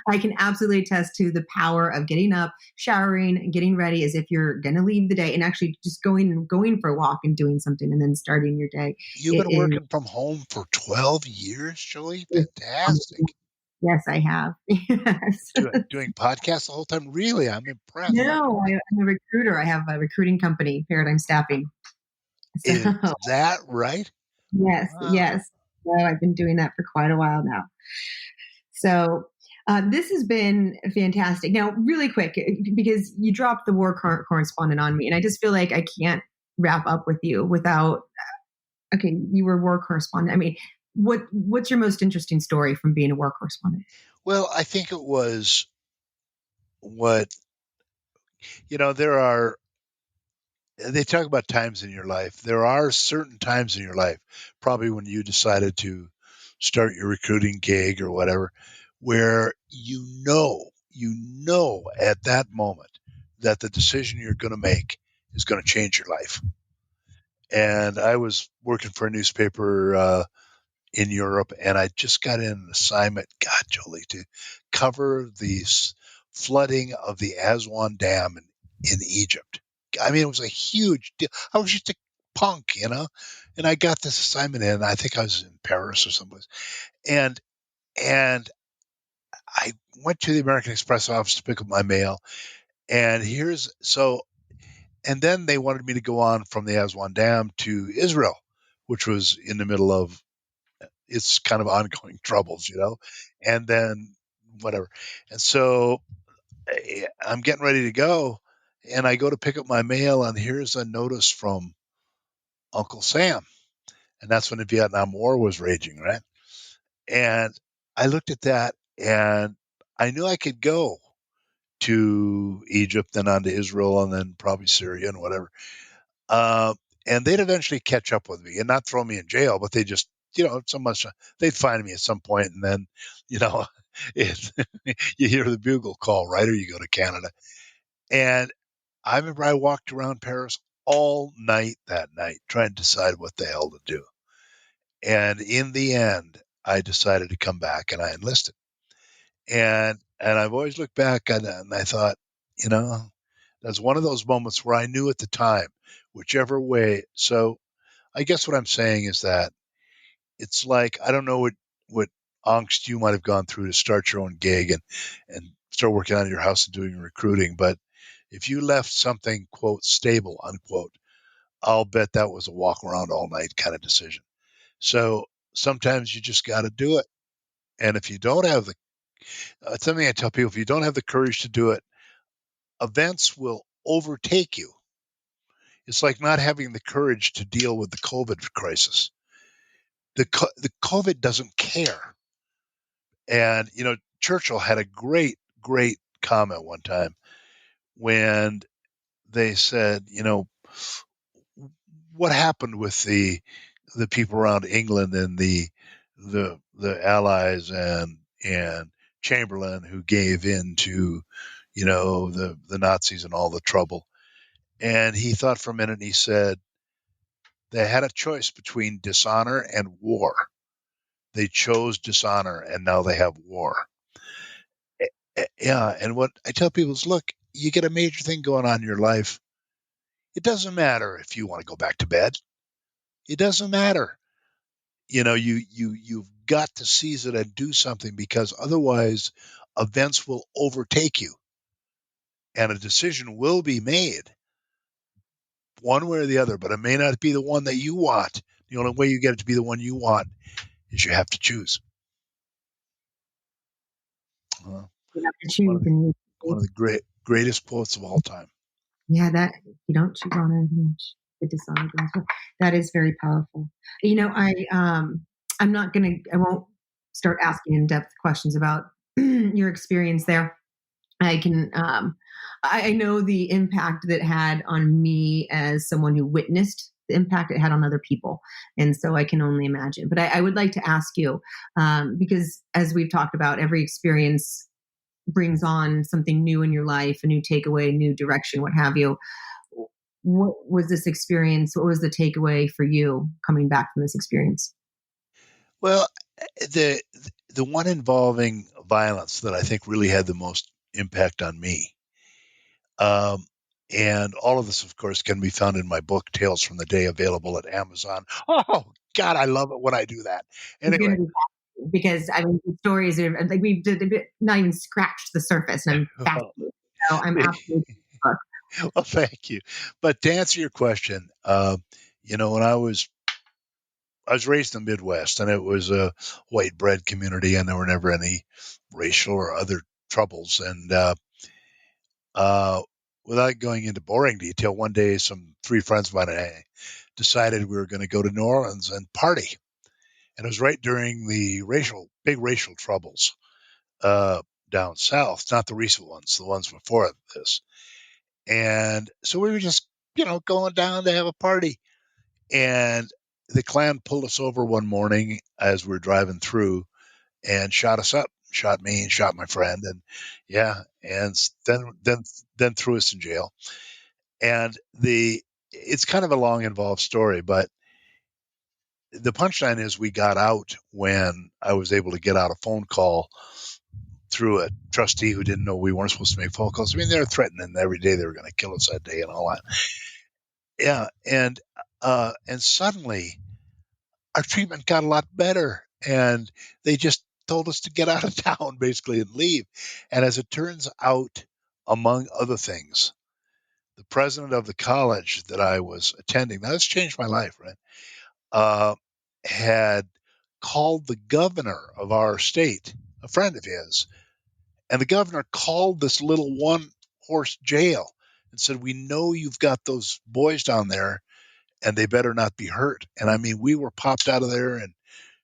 Speaker 1: I can absolutely attest to the power of getting up, showering, and getting ready as if you're going to leave the day, and actually just going for a walk and doing something, and then starting your day.
Speaker 2: You've
Speaker 1: It
Speaker 2: been
Speaker 1: is.
Speaker 2: working from home for 12 years, Julie?
Speaker 1: It's
Speaker 2: Fantastic.
Speaker 1: Yes, I have. Yes.
Speaker 2: Doing podcasts the whole time? Really? I'm impressed.
Speaker 1: No, I'm a recruiter. I have a recruiting company, Paradigm Staffing. So,
Speaker 2: Is that right?
Speaker 1: yes,
Speaker 2: Wow.
Speaker 1: yes. So I've been doing that for quite a while now. So this has been fantastic. Now, really quick, because you dropped the war correspondent on me, and I just feel like I can't wrap up with you without. Okay, you were a war correspondent. I mean, what's your most interesting story from being a war correspondent?
Speaker 2: Well, I think it was what, there are, they talk about times in your life. There are certain times in your life, probably when you decided to start your recruiting gig or whatever, where you know at that moment that the decision you're going to make is going to change your life. And I was working for a newspaper in Europe, and I just got in an assignment, God, Jolie, to cover the flooding of the Aswan Dam in Egypt. I mean, it was a huge deal. I was just a punk, and I got this assignment in. I think I was in Paris or someplace, and and I went to the American Express office to pick up my mail, and and then they wanted me to go on from the Aswan Dam to Israel, which was in the middle of its kind of ongoing troubles, and then whatever. And so I'm getting ready to go, and I go to pick up my mail, and here's a notice from Uncle Sam. And that's when the Vietnam War was raging, right? And I looked at that, and I knew I could go to Egypt, then on to Israel, and then probably Syria and whatever. Uh, and they'd eventually catch up with me and not throw me in jail, but they just, so much they'd find me at some point, and then, you know, it, you hear the bugle call, right? Or you go to Canada. And I remember I walked around Paris all night that night trying to decide what the hell to do. And in the end, I decided to come back and I enlisted. And I've always looked back on that and I thought, you know, that's one of those moments where I knew at the time, whichever way. So I guess what I'm saying is that it's like I don't know what angst you might have gone through to start your own gig and start working out of your house and doing recruiting, but if you left something quote stable unquote, I'll bet that was a walk around all night kind of decision. So sometimes you just got to do it, and if you don't have it's something I tell people: if you don't have the courage to do it, events will overtake you. It's like not having the courage to deal with the COVID crisis. The COVID doesn't care. And, Churchill had a great comment one time when they said, what happened with the people around England and the Allies and Chamberlain who gave in to, the Nazis and all the trouble. And he thought for a minute and he said, they had a choice between dishonor and war. They chose dishonor and now they have war. Yeah. And what I tell people is, look, you get a major thing going on in your life. It doesn't matter if you want to go back to bed. It doesn't matter. You've got to seize it and do something, because otherwise events will overtake you and a decision will be made one way or the other, but it may not be the one that you want. The only way you get it to be the one you want is you have to choose.
Speaker 1: You have to
Speaker 2: One
Speaker 1: choose,
Speaker 2: of the
Speaker 1: and
Speaker 2: one of the greatest poets of all time.
Speaker 1: yeah, that you don't choose on it. the dishonor brings. That is very powerful. I won't start asking in-depth questions about your experience there. I can I know the impact that had on me as someone who witnessed the impact it had on other people, and so I can only imagine. But I would like to ask you, because as we've talked about, every experience brings on something new in your life, a new takeaway, new direction, what have you. What was this experience? What was the takeaway for you coming back from this experience?
Speaker 2: Well, the the one involving violence that I think really had the most impact on me, um, and all of this, of course, can be found in my book, Tales from the Day, available at Amazon. Oh God, I love it when I do that.
Speaker 1: It's going
Speaker 2: Anyway,
Speaker 1: to be because I mean, the stories are like not even scratched the surface, and I'm
Speaker 2: well,
Speaker 1: fascinated. So I'm absolutely.
Speaker 2: well, thank you. But to answer your question, when I was raised in the Midwest, and it was a white bread community, and there were never any racial or other troubles. And uh, without going into boring detail, one day some three friends of mine and I decided we were going to go to New Orleans and party. And it was right during the big racial troubles uh, down south, not the recent ones, the ones before this. And so we were just, going down to have a party. And the Klan pulled us over one morning as we were driving through and shot us up, shot me and shot my friend. And yeah, and then threw us in jail. And it's kind of a long, involved story, but the punchline is we got out when I was able to get out a phone call through a trustee who didn't know we weren't supposed to make phone calls. I mean, they were threatening every day they were going to kill us that day and all that. Yeah, and suddenly our treatment got a lot better, and they just told us to get out of town basically and leave. And as it turns out, among other things, the president of the college that I was attending, now this changed my life, right? Uh, had called the governor of our state, a friend of his, and the governor called this little one horse jail and said, "We know you've got those boys down there and they better not be hurt." And I mean, we were popped out of there in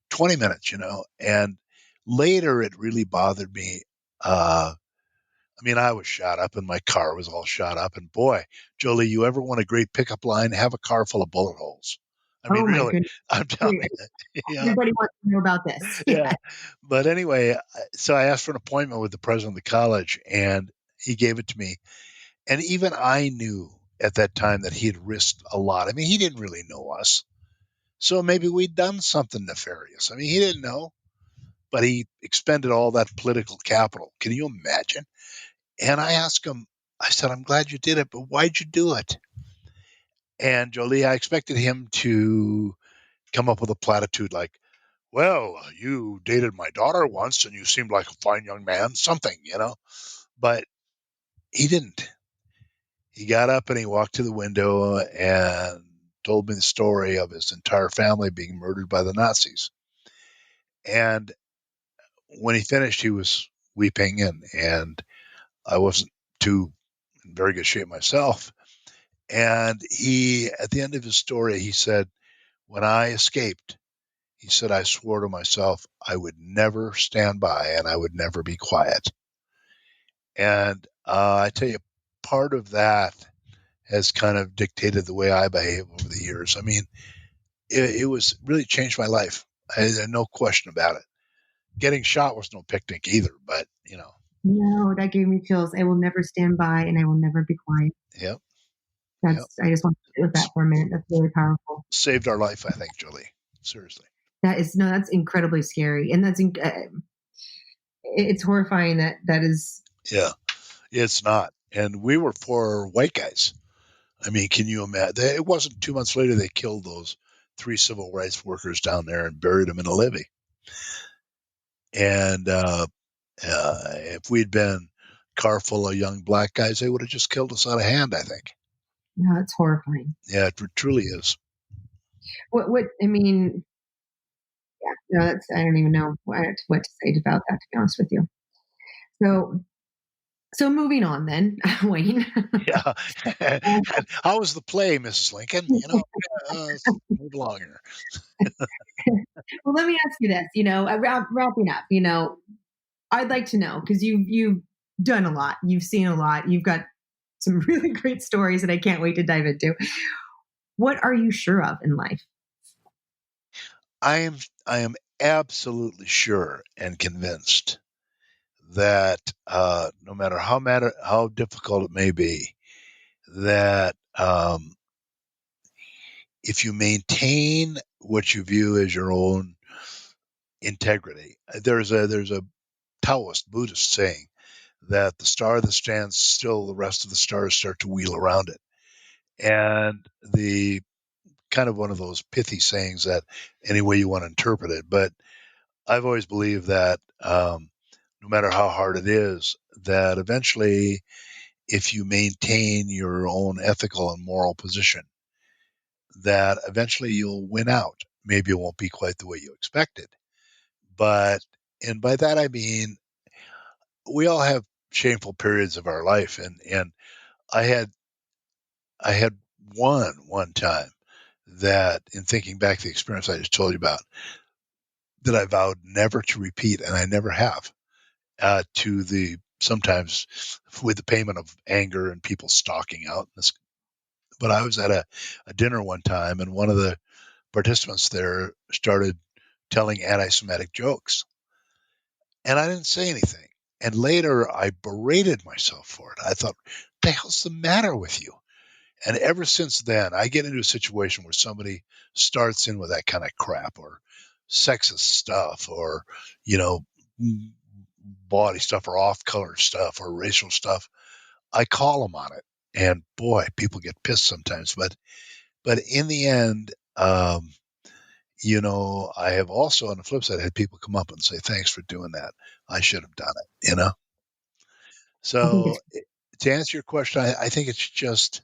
Speaker 2: 20 minutes, and later it really bothered me. I mean, I was shot up and my car was all shot up. And boy, Jolie, you ever want a great pickup line? Have a car full of bullet holes. I mean,
Speaker 1: Oh my
Speaker 2: really,
Speaker 1: goodness.
Speaker 2: I'm telling you. Yeah.
Speaker 1: Everybody wants to know about this.
Speaker 2: Yeah.
Speaker 1: Yeah.
Speaker 2: But anyway, so I asked for an appointment with the president of the college and he gave it to me. And even I knew at that time that he had risked a lot. I mean, he didn't really know us. So maybe we'd done something nefarious. I mean, he didn't know, but he expended all that political capital. Can you imagine? And I asked him, I said, "I'm glad you did it, but why'd you do it?" And Jolie, I expected him to come up with a platitude like, "Well, you dated my daughter once and you seemed like a fine young man," something. But he didn't. He got up and he walked to the window and told me the story of his entire family being murdered by the Nazis. And when he finished, he was weeping, and I wasn't too in very good shape myself. And at the end of his story, he said, "When I escaped, he said, I swore to myself I would never stand by and I would never be quiet." And I tell you, part of that has kind of dictated the way I behave over the years. I mean, it was really changed my life. No question about it. Getting shot was no picnic either, but
Speaker 1: No, that gave me chills. I will never stand by and I will never be quiet.
Speaker 2: yep, yep.
Speaker 1: I just want to sit with that for a minute. That's really powerful.
Speaker 2: Saved our life, I think, Jolie. Seriously.
Speaker 1: No, that's incredibly scary. And it's horrifying that is.
Speaker 2: Yeah, it's not. And we were four white guys. I mean, can you imagine? It wasn't 2 months later they killed those three civil rights workers down there and buried them in a levee. And if we'd been a car full of young black guys, they would have just killed us out of hand, I think.
Speaker 1: No, it's horrifying.
Speaker 2: Yeah, it truly is.
Speaker 1: I mean, yeah, no, I don't even know what to say about that, to be honest with you. So So moving on then, Wayne.
Speaker 2: Yeah. And how was the play, Mrs. Lincoln? Let's move along here.
Speaker 1: Well, let me ask you this, wrapping up, I'd like to know, because you've done a lot, you've seen a lot, you've got some really great stories that I can't wait to dive into. What are you sure of in life?
Speaker 2: I am absolutely sure and convinced that no matter how difficult it may be, that if you maintain what you view as your own integrity, there's a Taoist Buddhist saying that the star that stands still, the rest of the stars start to wheel around it, and the kind of one of those pithy sayings that any way you want to interpret it, but I've always believed that no matter how hard it is, that eventually, if you maintain your own ethical and moral position, that eventually you'll win out. Maybe it won't be quite the way you expected, but, and by that I mean, we all have shameful periods of our life, and I had I had one time that, in thinking back to the experience I just told you about, that I vowed never to repeat, and I never have. To the sometimes with the payment of anger and people stalking out. But I was at a dinner one time, and one of the participants there started telling anti-Semitic jokes, and I didn't say anything. And later, I berated myself for it. I thought, "What the hell's the matter with you?" And ever since then, I get into a situation where somebody starts in with that kind of crap or sexist stuff or, you know, body stuff or off color stuff or racial stuff. I call them on it. And boy, people get pissed sometimes. But in the end, I have also on the flip side had people come up and say, "Thanks for doing that. I should have done it."
Speaker 1: I think
Speaker 2: So
Speaker 1: it's
Speaker 2: to answer your question, I think it's just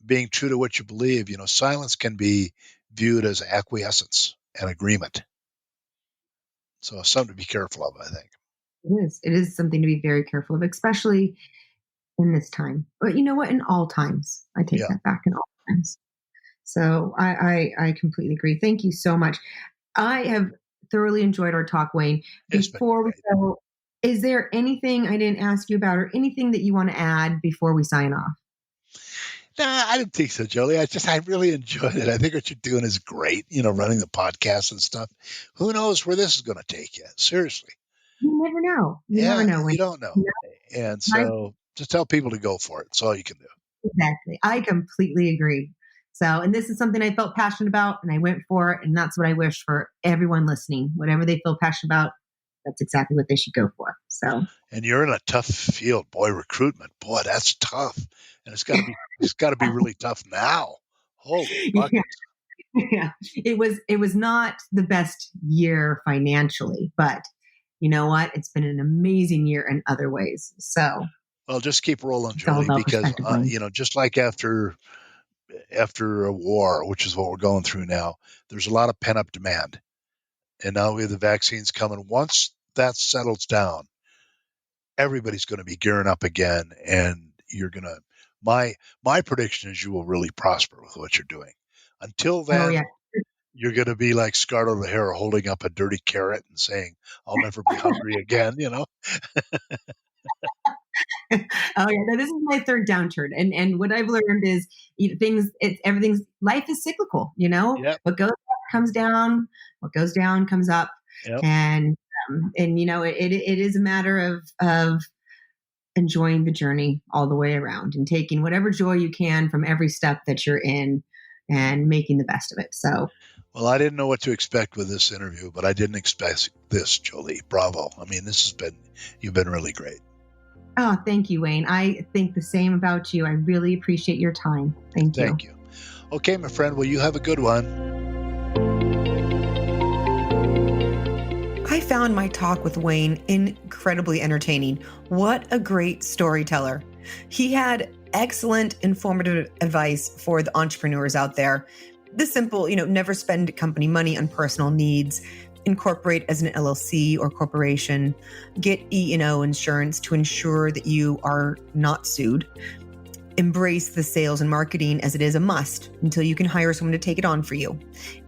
Speaker 2: being true to what you believe. Silence can be viewed as acquiescence and agreement. So something to be careful of, I think.
Speaker 1: it is something to be very careful of, especially in this time. But you know what? In all times, I take
Speaker 2: Yeah,
Speaker 1: that back. In all times. So I completely agree. Thank you so much. I have thoroughly enjoyed our talk, Wayne.
Speaker 2: it's been
Speaker 1: Before we
Speaker 2: great.
Speaker 1: go, is there anything I didn't ask you about, or anything that you want to add before we sign off?
Speaker 2: Nah, I didn't think so, Jolie. I really enjoyed it. I think what you're doing is great, running the podcast and stuff. Who knows where this is going to take you? Seriously.
Speaker 1: You never know. You never
Speaker 2: Yeah,
Speaker 1: know, Wayne.
Speaker 2: you don't know.
Speaker 1: You
Speaker 2: And
Speaker 1: know,
Speaker 2: so just tell people to go for it. That's all you can do.
Speaker 1: exactly. I completely agree. So, and this is something I felt passionate about, and I went for it. And that's what I wish for everyone listening. Whatever they feel passionate about, that's exactly what they should go for. So,
Speaker 2: And you're in a tough field, boy. Recruitment, boy, that's tough. And it's got to be really tough now. Holy
Speaker 1: yeah,
Speaker 2: buckets.
Speaker 1: yeah, it was not the best year financially, but you know what? It's been an amazing year in other ways. So
Speaker 2: Well, just keep rolling,
Speaker 1: it's all
Speaker 2: Jolie,
Speaker 1: about
Speaker 2: because
Speaker 1: perspective, Wayne.
Speaker 2: just like after a war, which is what we're going through now, there's a lot of pent up demand. And now we have the vaccines coming. Once that settles down, everybody's going to be gearing up again, and you're going to. My prediction is you will really prosper with what you're doing. Until
Speaker 1: Oh
Speaker 2: then,
Speaker 1: yeah.
Speaker 2: you're going to be like Scarlett O'Hara holding up a dirty carrot and saying, "I'll never be hungry again."
Speaker 1: Oh yeah, no, this is my third downturn, and what I've learned is everything's life is cyclical.
Speaker 2: Yep.
Speaker 1: What goes up comes down, what goes down comes up,
Speaker 2: Yep.
Speaker 1: and it is a matter of enjoying the journey all the way around and taking whatever joy you can from every step that you're in and making the best of it. So,
Speaker 2: Well, I didn't know what to expect with this interview, but I didn't expect this, Jolie. Bravo. I mean, you've been really great.
Speaker 1: oh, thank you, Wayne. I think the same about you. I really appreciate your time. Thank you.
Speaker 2: Thank you. Okay, my friend. Well, you have a good one.
Speaker 1: I found my talk with Wayne incredibly entertaining. What a great storyteller. He had excellent, informative advice for the entrepreneurs out there. The simple, never spend company money on personal needs. Incorporate as an LLC or corporation. Get E&O insurance to ensure that you are not sued. Embrace the sales and marketing as it is a must until you can hire someone to take it on for you.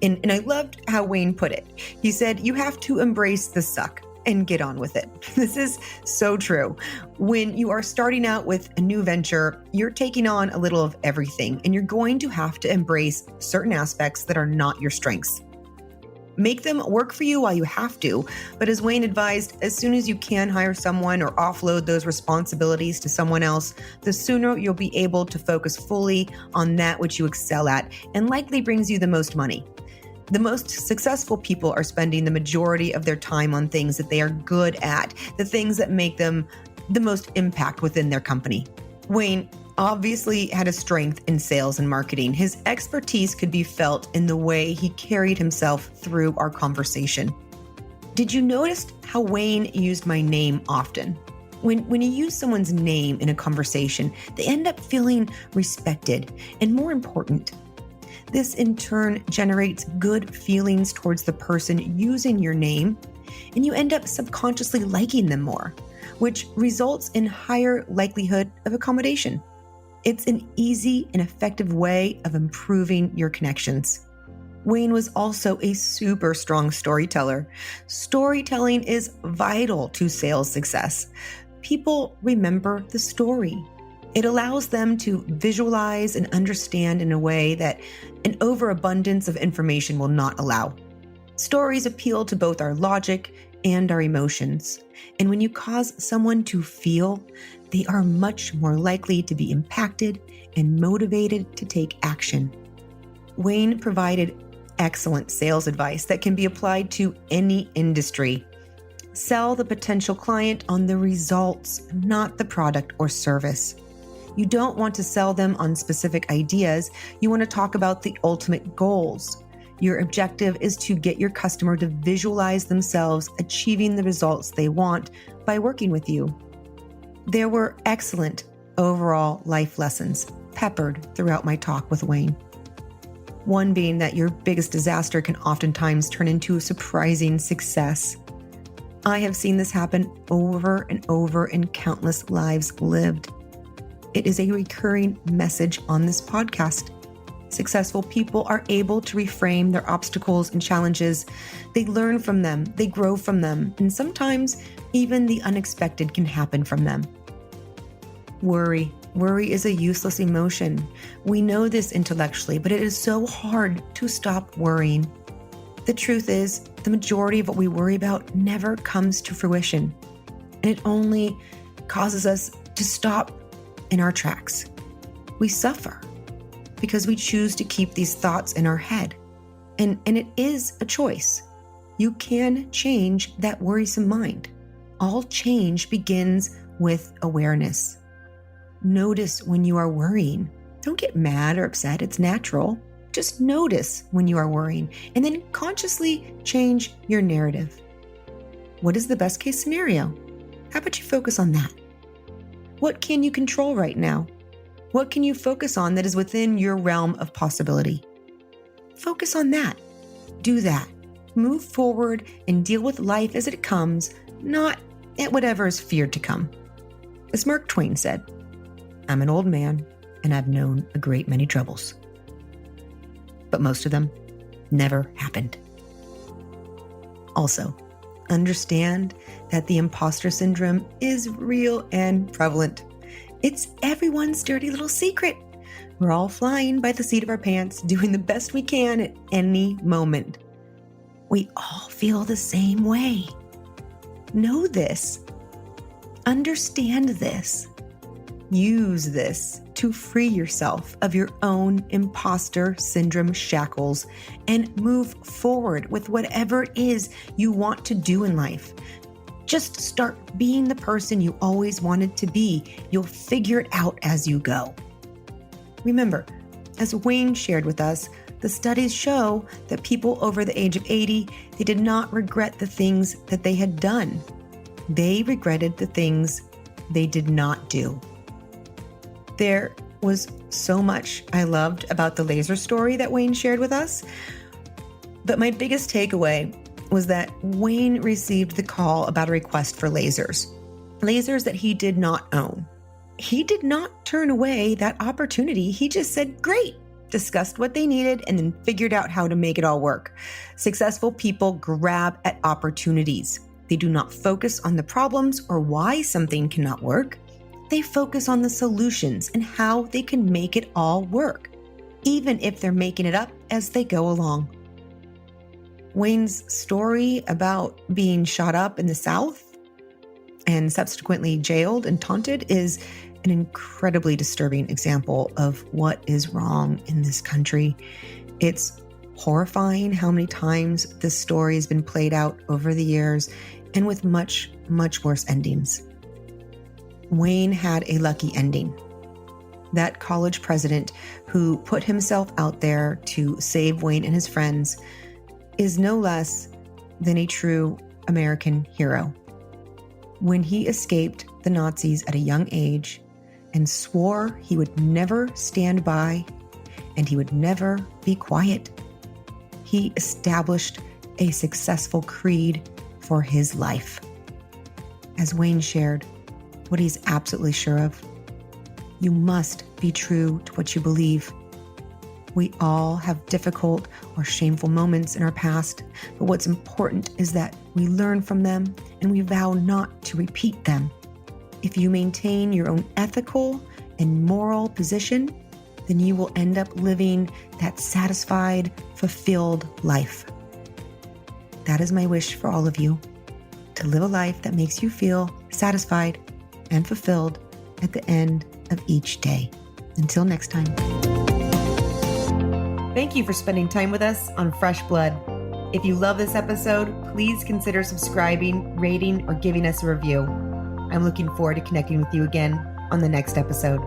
Speaker 1: And I loved how Wayne put it. He said, you have to embrace the suck and get on with it. This is so true. When you are starting out with a new venture, you're taking on a little of everything, and you're going to have to embrace certain aspects that are not your strengths. Make them work for you while you have to, but as Wayne advised, as soon as you can hire someone or offload those responsibilities to someone else, the sooner you'll be able to focus fully on that which you excel at and likely brings you the most money. The most successful people are spending the majority of their time on things that they are good at, the things that make them the most impact within their company. Wayne obviously had a strength in sales and marketing. His expertise could be felt in the way he carried himself through our conversation. Did you notice how Wayne used my name often? When you use someone's name in a conversation, they end up feeling respected and more important. This in turn generates good feelings towards the person using your name, and you end up subconsciously liking them more, which results in higher likelihood of accommodation. It's an easy and effective way of improving your connections. Wayne was also a super strong storyteller. Storytelling is vital to sales success. People remember the story. It allows them to visualize and understand in a way that an overabundance of information will not allow. Stories appeal to both our logic and our emotions. And when you cause someone to feel, they are much more likely to be impacted and motivated to take action. Wayne provided excellent sales advice that can be applied to any industry. Sell the potential client on the results, not the product or service. You don't want to sell them on specific ideas. You want to talk about the ultimate goals. Your objective is to get your customer to visualize themselves achieving the results they want by working with you. There were excellent overall life lessons peppered throughout my talk with Wayne. One being that your biggest disaster can oftentimes turn into a surprising success. I have seen this happen over and over in countless lives lived. It is a recurring message on this podcast. Successful people are able to reframe their obstacles and challenges. They learn from them, they grow from them, and sometimes even the unexpected can happen from them. Worry is a useless emotion. We know this intellectually, but it is so hard to stop worrying. The truth is, the majority of what we worry about never comes to fruition, and it only causes us to stop in our tracks. We suffer because we choose to keep these thoughts in our head. And it is a choice. You can change that worrisome mind. All change begins with awareness. Notice when you are worrying. Don't get mad or upset. It's natural. Just notice when you are worrying and then consciously change your narrative. What is the best case scenario? How about you focus on that? What can you control right now? What can you focus on that is within your realm of possibility? Focus on that. Do that. Move forward and deal with life as it comes, not at whatever is feared to come. As Mark Twain said, I'm an old man and I've known a great many troubles. But most of them never happened. Also, understand that the imposter syndrome is real and prevalent. It's everyone's dirty little secret. We're all flying by the seat of our pants, doing the best we can at any moment. We all feel the same way. Know this. Understand this. Use this to free yourself of your own imposter syndrome shackles and move forward with whatever it is you want to do in life. Just start being the person you always wanted to be. You'll figure it out as you go. Remember, as Wayne shared with us, the studies show that people over the age of 80, they did not regret the things that they had done. They regretted the things they did not do. There was so much I loved about the laser story that Wayne shared with us, but my biggest takeaway was that Wayne received the call about a request for lasers that he did not own. He did not turn away that opportunity. He just said, great, discussed what they needed, and then figured out how to make it all work. Successful people grab at opportunities. They do not focus on the problems or why something cannot work. They focus on the solutions and how they can make it all work, even if they're making it up as they go along. Wayne's story about being shot up in the South and subsequently jailed and taunted is an incredibly disturbing example of what is wrong in this country. It's horrifying how many times this story has been played out over the years and with much, much worse endings. Wayne had a lucky ending. That college president who put himself out there to save Wayne and his friends is no less than a true American hero. When he escaped the Nazis at a young age and swore he would never stand by and he would never be quiet, he established a successful creed for his life. As Wayne shared, what he's absolutely sure of: you must be true to what you believe. We all have difficult or shameful moments in our past, but what's important is that we learn from them and we vow not to repeat them. If you maintain your own ethical and moral position, then you will end up living that satisfied, fulfilled life. That is my wish for all of you, to live a life that makes you feel satisfied and fulfilled at the end of each day. Until next time. Thank you for spending time with us on Fresh Blood. If you love this episode, please consider subscribing, rating, or giving us a review. I'm looking forward to connecting with you again on the next episode.